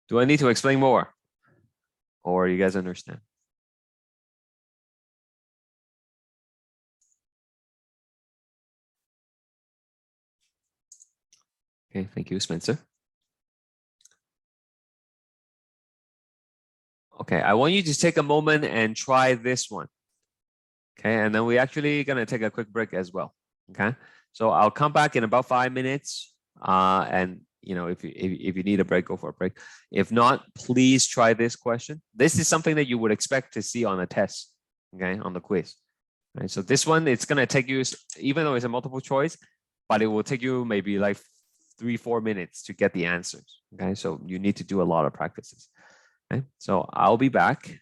Do I need to explain more? Or you guys understand? Okay, thank you, Spencer. Okay, I want you to take a moment and try this one. Okay, and then we're actually gonna take a quick break as well. Okay, so I'll come back in about 5 minutes. And you know, if you need a break, go for a break. If not, please try this question. This is something that you would expect to see on a test, okay, on the quiz. Right, so this one, it's gonna take you, even though it's a multiple choice, but it will take you maybe like 3-4 minutes to get the answers. Okay, so you need to do a lot of practices. Okay, so I'll be back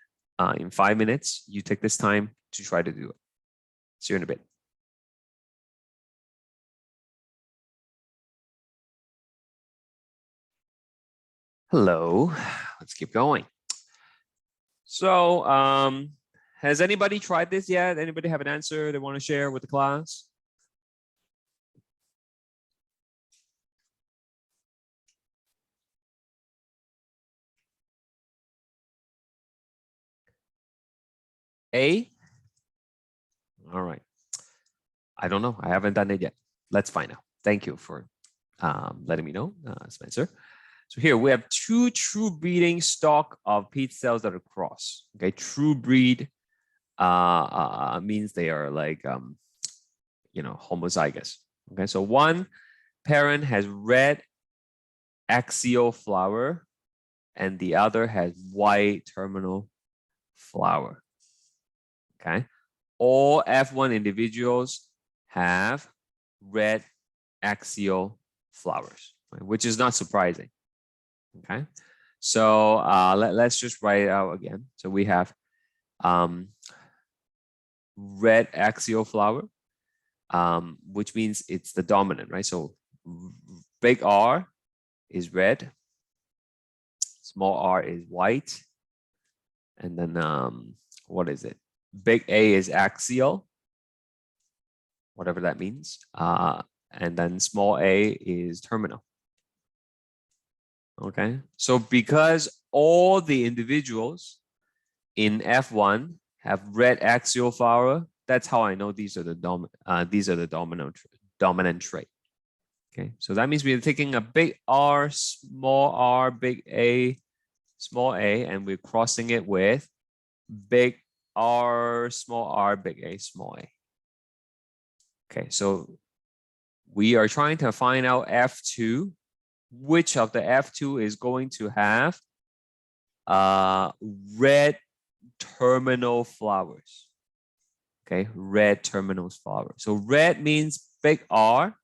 in 5 minutes. You take this time to try to do it. See you in a bit. Hello, let's keep going. So has anybody tried this yet? Anybody have an answer they want to share with the class? A? All right. I don't know. I haven't done it yet. Let's find out. Thank you for letting me know, Spencer. So here we have 2 true breeding stock of peat cells that are crossed. Okay, true breed means they are like you know, homozygous. Okay, so one parent has red axial flower and the other has white terminal flower. Okay, all F1 individuals have red axial flowers, right? Which is not surprising. Okay, so let's just write it out again. So we have red axial flower, which means it's the dominant, right? So big R is red, small r is white, And then what is it? Big A is axial, whatever that means. And then small a is terminal. Okay, so because all the individuals in F1 have red axial flower, that's how I know these are the dominant trait. Okay, so that means we're taking a big R, big A, small a, and we're crossing it with big R, big A, small a. Okay, so we are trying to find out F2, which of the F2 is going to have red terminal flowers. Okay, red terminal flowers. So red means big R.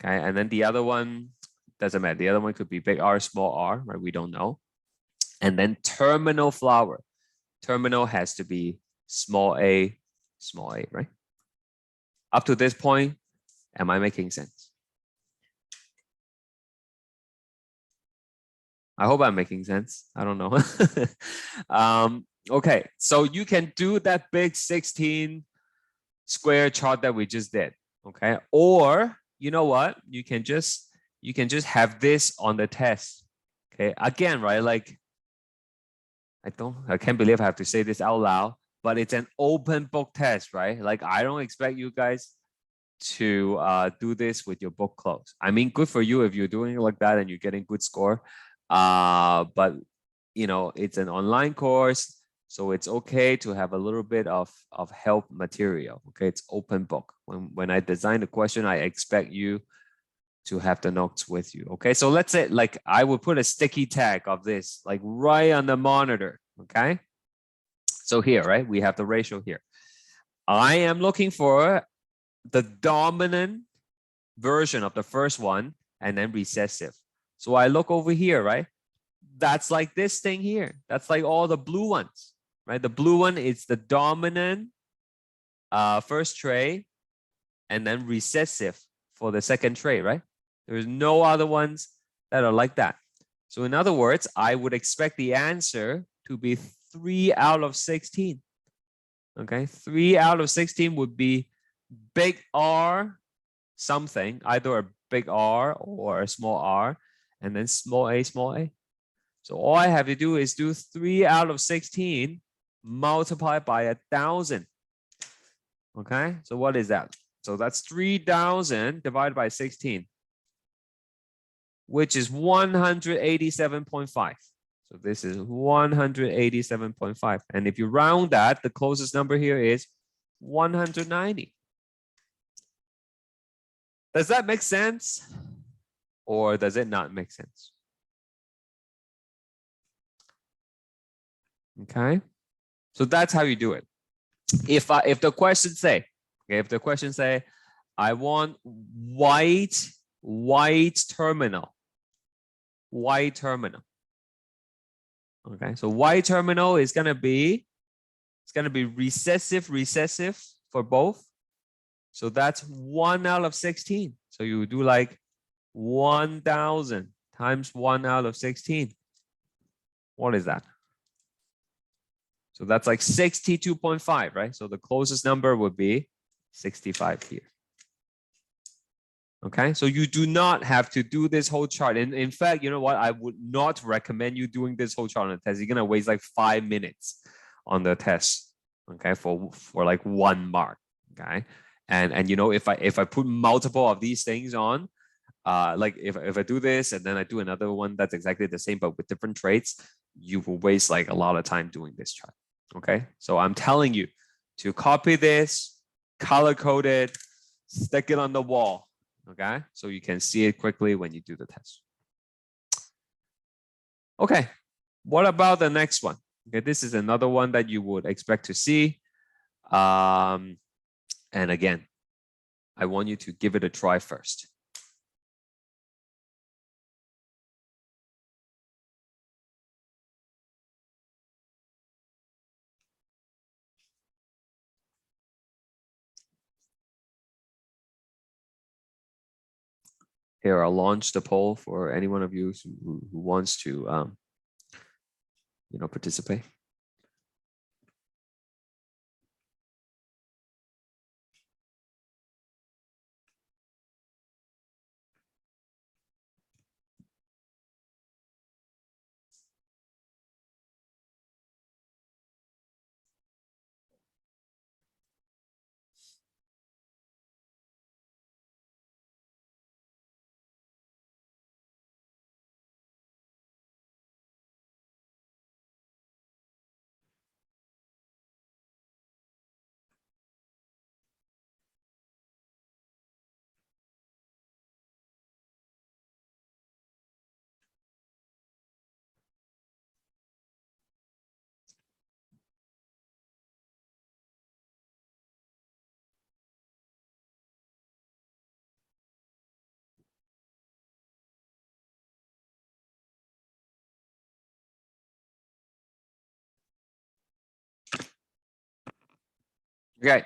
Okay, and then the other one doesn't matter. The other one could be big R, small r, right? We don't know. And then terminal flower. Terminal has to be small a, right? Up to this point, am I making sense? I hope I'm making sense. I don't know. Okay, so you can do that big 16 square chart that we just did. Okay, or you know what? You can just have this on the test. Okay, again, right? Like I can't believe I have to say this out loud, but it's an open book test, right? Like I don't expect you guys to do this with your book closed. I mean, good for you if you're doing it like that and you're getting good score. But you know, it's an online course, so it's okay to have a little bit of help material. Okay, it's open book. When I design the question, I expect you to have the notes with you. Okay, so let's say like I would put a sticky tag of this like right on the monitor. Okay, so here, right, we have the ratio here. I am looking for the dominant version of the first one and then recessive. So I look over here, right? That's like this thing here. That's like all the blue ones, right? The blue one is the dominant first trait and then recessive for the second trait, right? There's no other ones that are like that. So in other words, I would expect the answer to be 3 out of 16. Okay, 3 out of 16 would be big R something, either a big R or a small r, and then small a, small a. So all I have to do is do 3 out of 16 multiplied by 1,000. Okay, so what is that? So that's 3,000 divided by 16, which is 187.5. So this is 187.5. And if you round that, the closest number here is 190. Does that make sense? Or does it not make sense? Okay, so that's how you do it. If the question say, okay, if the question say, I want white terminal. Okay, so white terminal is gonna be recessive for both. So that's 1 out of 16. So you do like 1,000 times 1 out of 16. What is that? So that's like 62.5, right? So the closest number would be 65 here. Okay, so you do not have to do this whole chart. And in fact, you know what? I would not recommend you doing this whole chart on the test. You're gonna waste like 5 minutes on the test, okay, for like 1 mark. Okay, and you know, if I put multiple of these things on, like if I do this and then I do another one that's exactly the same but with different traits, you will waste like a lot of time doing this chart. Okay, so I'm telling you to copy this, color code it, stick it on the wall. Okay, so you can see it quickly when you do the test. Okay, what about the next one? Okay, this is another one that you would expect to see. And again, I want you to give it a try first. Here, I'll launch the poll for any one of you who wants to, you know, participate. Okay.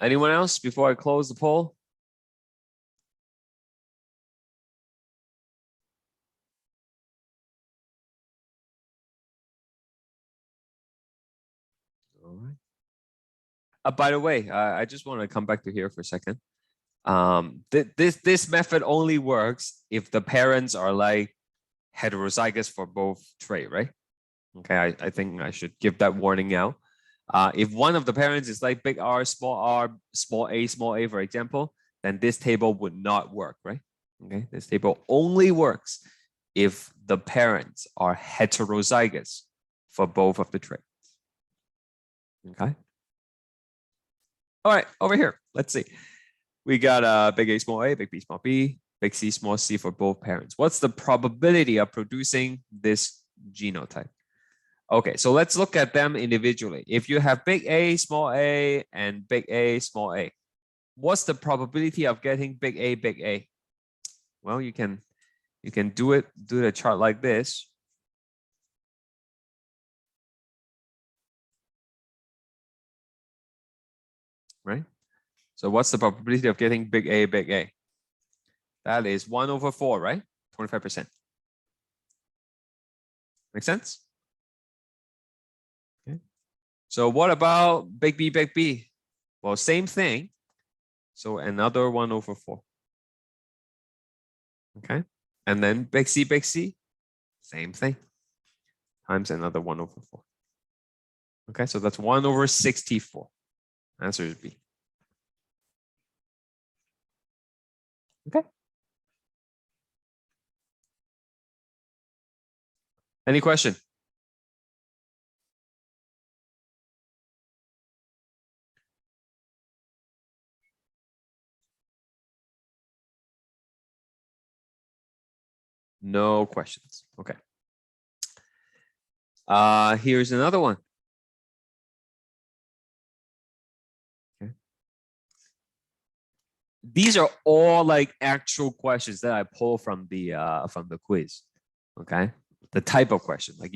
Anyone else before I close the poll? All right. By the way, I just want to come back to here for a second. This method only works if the parents are like heterozygous for both trait, right? Okay, I think I should give that warning now. If one of the parents is like big R, small a, for example, then this table would not work, right? Okay, this table only works if the parents are heterozygous for both of the traits. Okay. All right, over here, let's see. We got big A, small a, big B, small b, big C, small c for both parents. What's the probability of producing this genotype? Okay, so let's look at them individually. If you have big A, and big A, small a, what's the probability of getting big A, big A? Well, you can do the chart like this. Right? So what's the probability of getting big A, big A? That is 1/4, right? 25%. Make sense? Okay. So what about big B, big B? Well, same thing. So another 1/4. Okay. And then big C, same thing. Times another 1/4. Okay, so that's 1/64. Answer is B. Okay. Any question? No questions. Okay. Here's another one. Okay. These are all like actual questions that I pull from the quiz. Okay. The type of question, like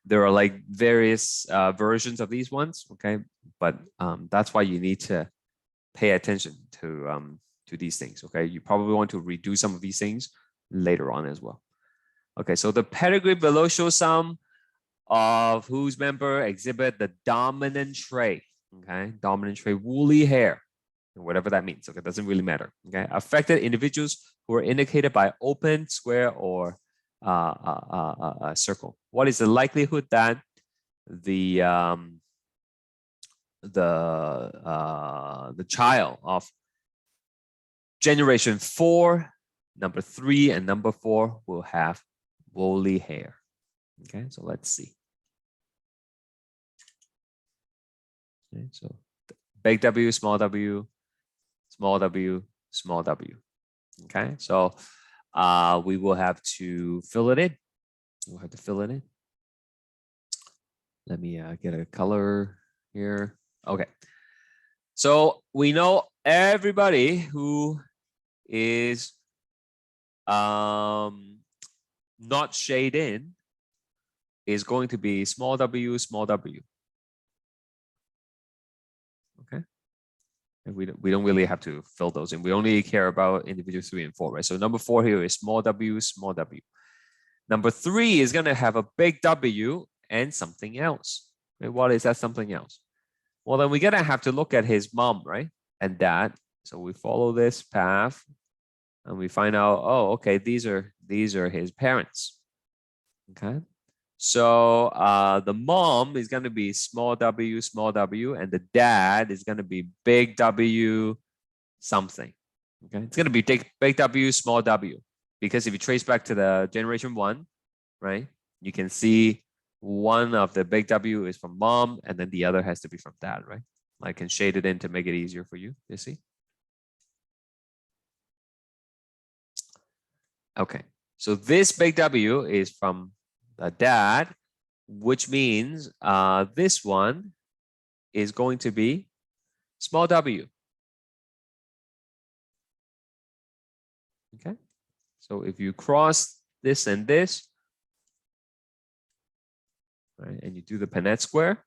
there are like various versions of these ones. Okay. But that's why you need to pay attention to these things. Okay. You probably want to redo some of these things later on as well. Okay. So the pedigree below shows some of whose member exhibit the dominant trait. Okay. Dominant trait, woolly hair, whatever that means. Okay. It doesn't really matter. Okay. Affected individuals who are indicated by open, square, or circle. What is the likelihood that the child of generation 4, number 3, and number 4 will have woolly hair? Okay, so let's see. Okay, so big W, small w, small w, small w. Okay, so we will have to fill it in. We'll have to fill it in. Let me get a color here. Okay. So we know everybody who is not shaded in is going to be small w, small w. Okay. And we don't really have to fill those in. We only care about individual 3 and 4, right? So number 4 here is small w, small w. Number 3 is going to have a big W and something else. Okay, what is that something else? Well, then we're going to have to look at his mom, right? And dad. So we follow this path and we find out, oh, okay, these are his parents. Okay. So the mom is going to be small w, and the dad is going to be big W something. Okay. It's going to be big W, small w. Because if you trace back to the generation 1, right, you can see one of the big W is from mom, and then the other has to be from dad, right? I can shade it in to make it easier for you. You see? Okay. So this big W is from the dad, which means this one is going to be small w. Okay. So if you cross this and this, right, and you do the Punnett square,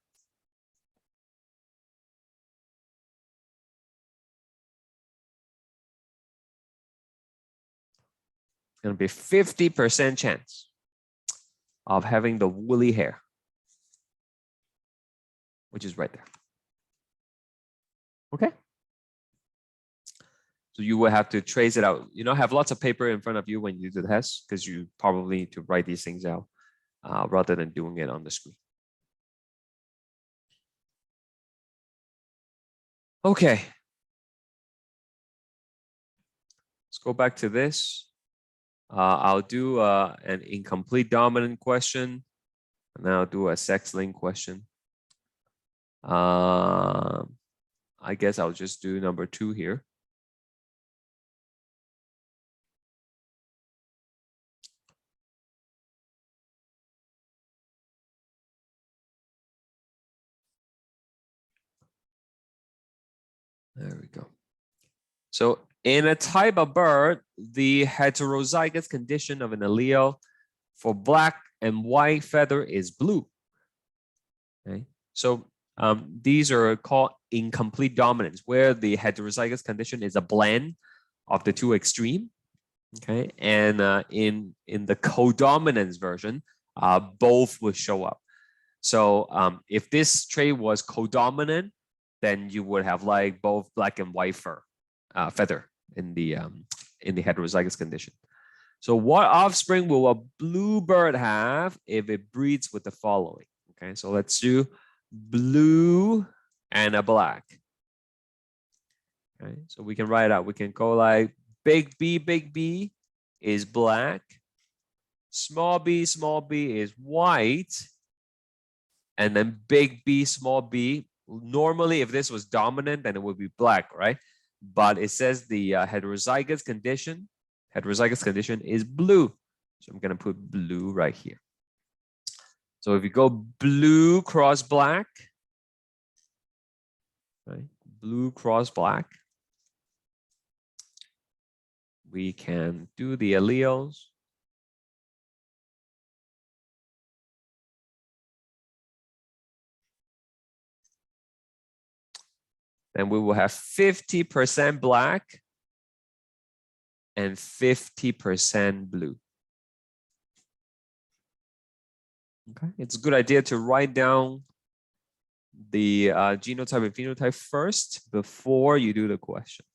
going to be 50% chance of having the woolly hair, which is right there. Okay. So you will have to trace it out. You know, have lots of paper in front of you when you do the test, because you probably need to write these things out rather than doing it on the screen. Okay. Let's go back to this. I'll do an incomplete dominant question, and I'll do a sex-linked question. I guess I'll just do number 2 here. There we go. So in a type of bird, the heterozygous condition of an allele for black and white feather is blue. Okay. So these are called incomplete dominance, where the heterozygous condition is a blend of the two extreme. Okay, and in the codominance version, both will show up. So if this trait was codominant, then you would have like both black and white feather in the heterozygous condition. So what offspring will a blue bird have if it breeds with the following? Okay, so let's do blue and a black. Okay, so we can write out. We can go like big B is black. Small b is white. And then big B, small b. Normally, if this was dominant, then it would be black, right? But it says the heterozygous condition is blue. So I'm going to put blue right here. So if you go blue cross black, right? Blue cross black, we can do the alleles. Then we will have 50% black and 50% blue. Okay, it's a good idea to write down the genotype and phenotype first before you do the question.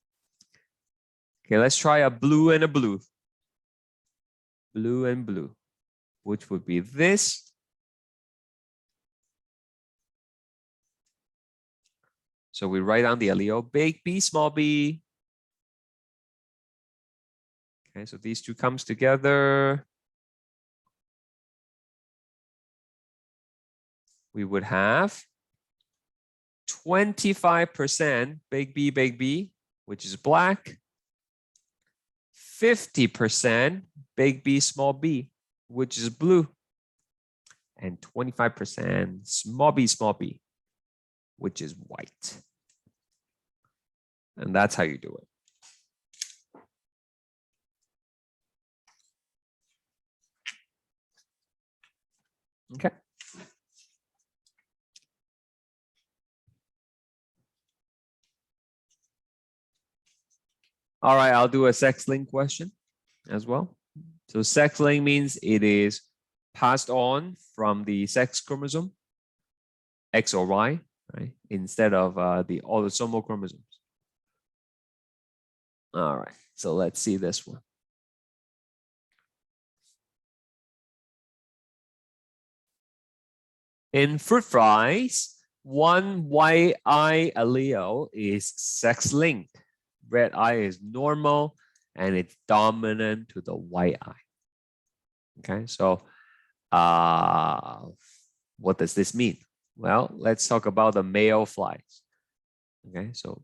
Okay, let's try a blue and a blue. Blue and blue, which would be this. So we write down the allele, big B, small b. Okay, so these two comes together. We would have 25% big B, which is black. 50% big B, small b, which is blue. And 25% small b, which is white. And that's how you do it. Okay. All right, I'll do a sex-linked question as well. So sex-linked means it is passed on from the sex chromosome, X or Y, right? Instead of the autosomal chromosomes. All right, so let's see this one. In fruit flies, one white eye allele is sex-linked. Red eye is normal and it's dominant to the white eye. Okay, so what does this mean? Well, let's talk about the male flies. Okay, so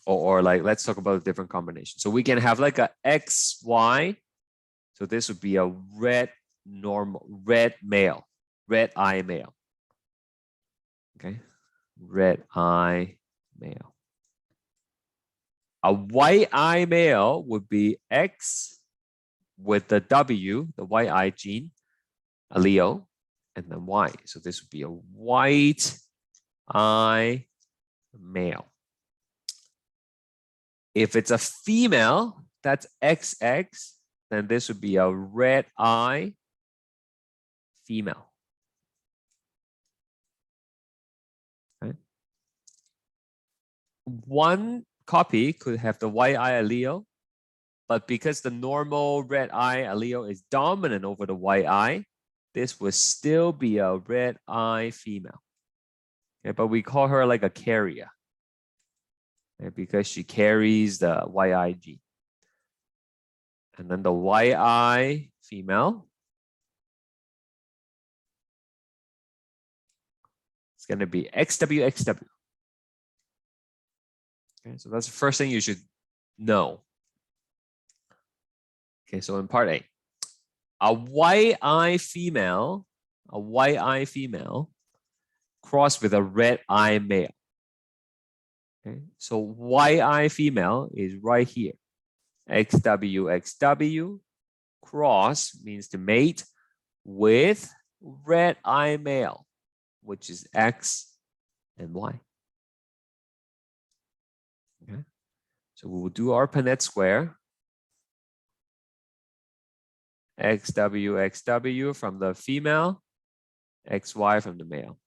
or like let's talk about a different combination. So we can have like a XY. So this would be a red eye male. Okay, red eye male. A white eye male would be X with the W, the white eye gene, allele, and then Y. So this would be a white eye male. If it's a female, that's XX, then this would be a red eye female. Okay. One copy could have the white eye allele, but because the normal red eye allele is dominant over the white eye, this would still be a red eye female. Okay, but we call her like a carrier, okay, because she carries the white eye gene. And then the white eye female, it's going to be XWXW. Okay, so that's the first thing you should know. Okay, so in part A, a white eye female crossed with a red eye male. Okay, so white eye female is right here. XWXW cross means to mate with red eye male, which is X and Y. Okay, so we will do our Punnett square. XWXW from the female, XY from the male.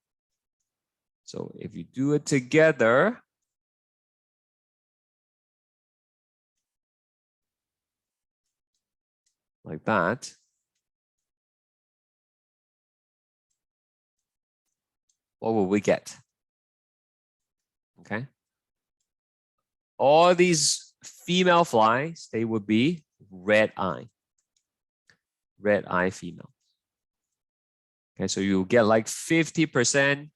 So if you do it together, like that, what will we get? Okay. All these female flies, they would be red eye female. Okay, so you get like 50%,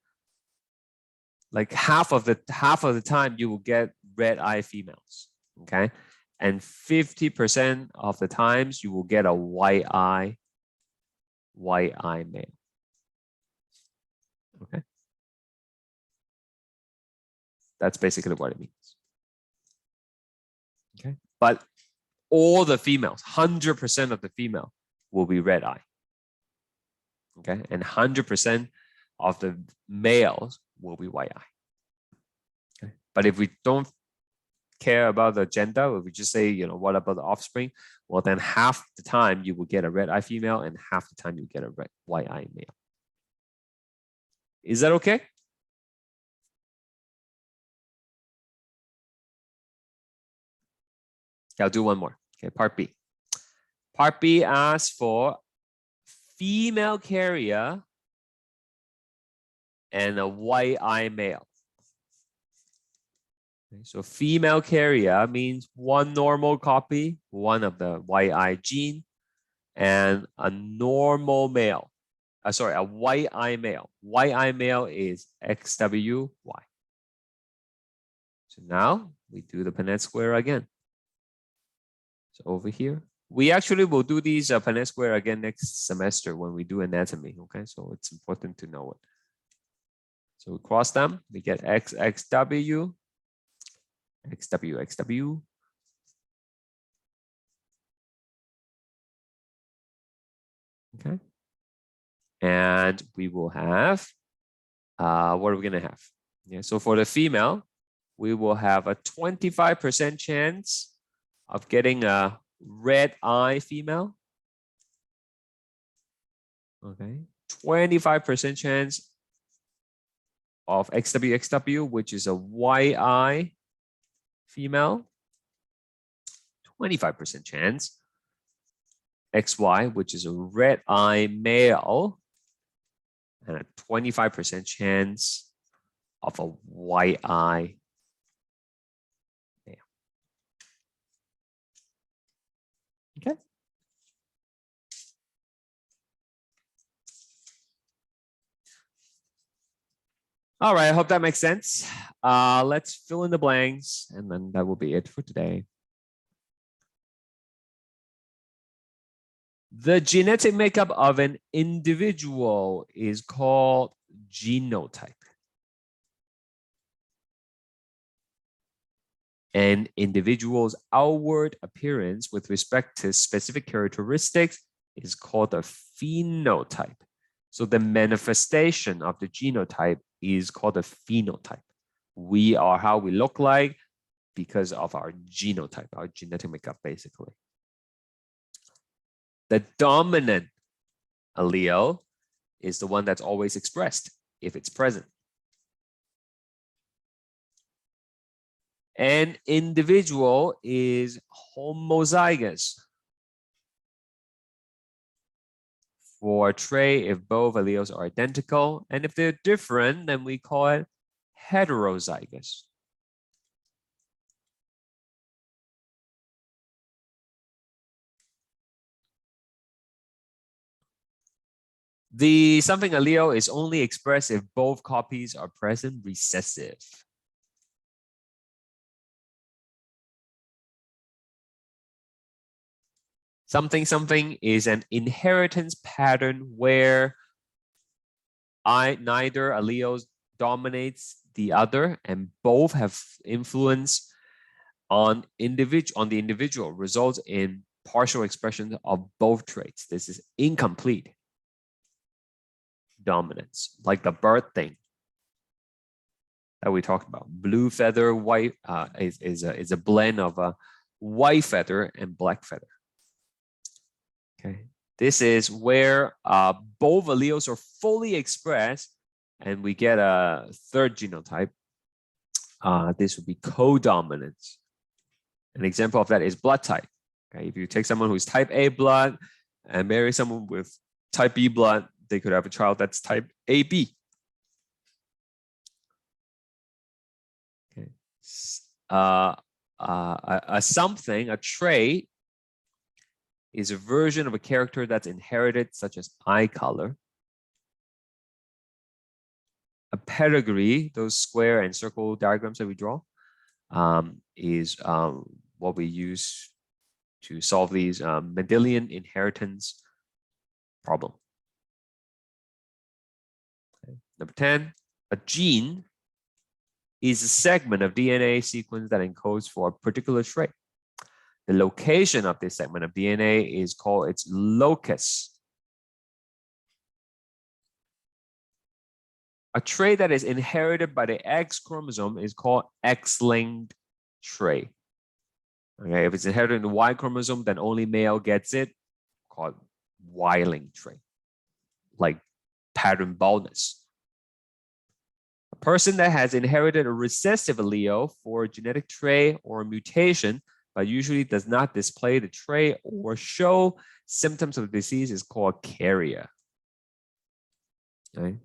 like half of the time you will get red eye females. Okay, and 50% of the times you will get a white eye male. Okay, that's basically what it means. Okay, but all the females, 100% of the female will be red eye. Okay, and 100% of the males will be white eye. Okay, but if we don't care about the gender, if we just say, you know, what about the offspring? Well, then half the time you will get a red eye female and half the time you get a white eye male. Is that okay? Okay, I'll do one more. Okay, part B. Part B asks for female carrier and a white eye male. Okay, so female carrier means one normal copy, one of the white eye gene, and a normal male. A white eye male. White eye male is XWY. So now we do the Punnett square again. So over here, we actually will do these Punnett square again next semester when we do anatomy. Okay, so it's important to know it. So we cross them, we get XXW, XWXW. Okay, and we will have, what are we gonna have? Yeah, so for the female, we will have a 25% chance of getting a red eye female. Okay, 25% chance of XWXW, which is a white eye female. 25% chance XY, which is a red eye male, and a 25% chance of a white eye male. Okay. All right, I hope that makes sense. Let's fill in the blanks, and then that will be it for today. The genetic makeup of an individual is called genotype. An individual's outward appearance with respect to specific characteristics is called a phenotype. So the manifestation of the genotype is called a phenotype. We are how we look like because of our genotype, our genetic makeup, basically. The dominant allele is the one that's always expressed if it's present. An individual is homozygous for a trait if both alleles are identical, and if they're different, then we call it heterozygous. The something allele is only expressed if both copies are present, recessive. Something something is an inheritance pattern where neither allele dominates the other and both have influence on the individual, results in partial expression of both traits. This is incomplete dominance, like the bird thing that we talked about. Blue feather, white is a blend of a white feather and black feather. Okay, this is where both alleles are fully expressed, and we get a third genotype. This would be codominance. An example of that is blood type. Okay, if you take someone who's type A blood and marry someone with type B blood, they could have a child that's type AB. Okay, a trait is a version of a character that's inherited, such as eye color. A pedigree, those square and circle diagrams that we draw, is what we use to solve these Mendelian inheritance problem. Okay. Number 10, a gene is a segment of DNA sequence that encodes for a particular trait. The location of this segment of DNA is called its locus. A trait that is inherited by the X chromosome is called X-linked trait. Okay, if it's inherited in the Y chromosome, then only male gets it, called Y-linked trait, like pattern baldness. A person that has inherited a recessive allele for a genetic trait or a mutation, but usually does not display the trait or show symptoms of the disease, is called carrier. Okay.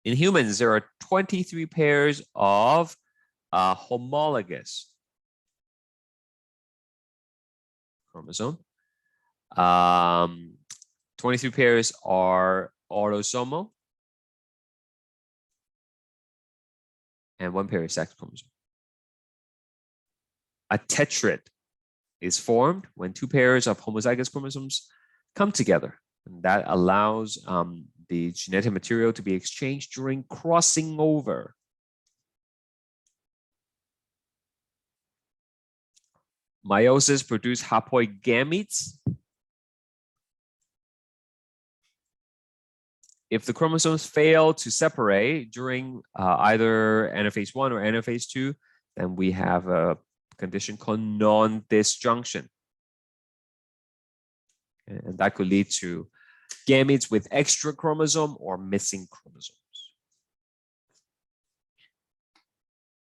In humans, there are 23 pairs of homologous chromosome. 23 pairs are autosomal, and 1 pair is sex chromosome. A tetrad is formed when 2 pairs of homozygous chromosomes come together, and that allows the genetic material to be exchanged during crossing over. Meiosis produces haploid gametes. If the chromosomes fail to separate during either anaphase 1 or anaphase 2, then we have a condition called non-disjunction. And that could lead to gametes with extra chromosome or missing chromosomes.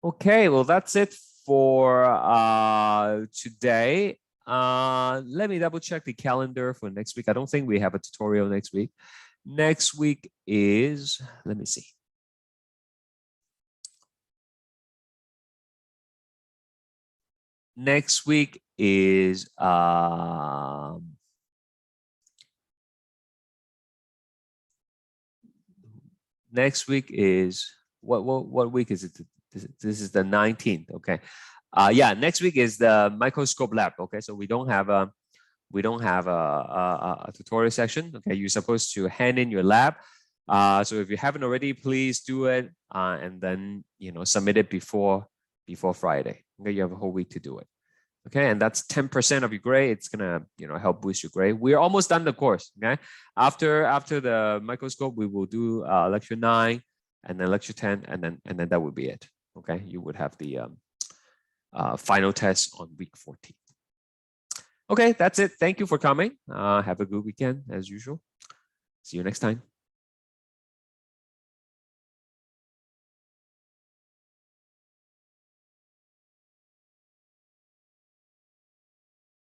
Okay, well, that's it for today. Let me double check the calendar for next week. I don't think we have a tutorial next week. Next week is, let me see. Next week is next week is what week is it? This is the 19th. Okay. Yeah, next week is the microscope lab. Okay, so we don't have a tutorial section. Okay, you're supposed to hand in your lab. So if you haven't already, please do it and then submit it before Friday. Okay, you have a whole week to do it. Okay, and that's 10% of your grade. It's gonna help boost your grade. We're almost done the course. Okay, after the microscope, we will do lecture 9 and then lecture 10, and then that would be it. Okay, you would have the final test on week 14. Okay, that's it. Thank you for coming. Have a good weekend as usual. See you next time.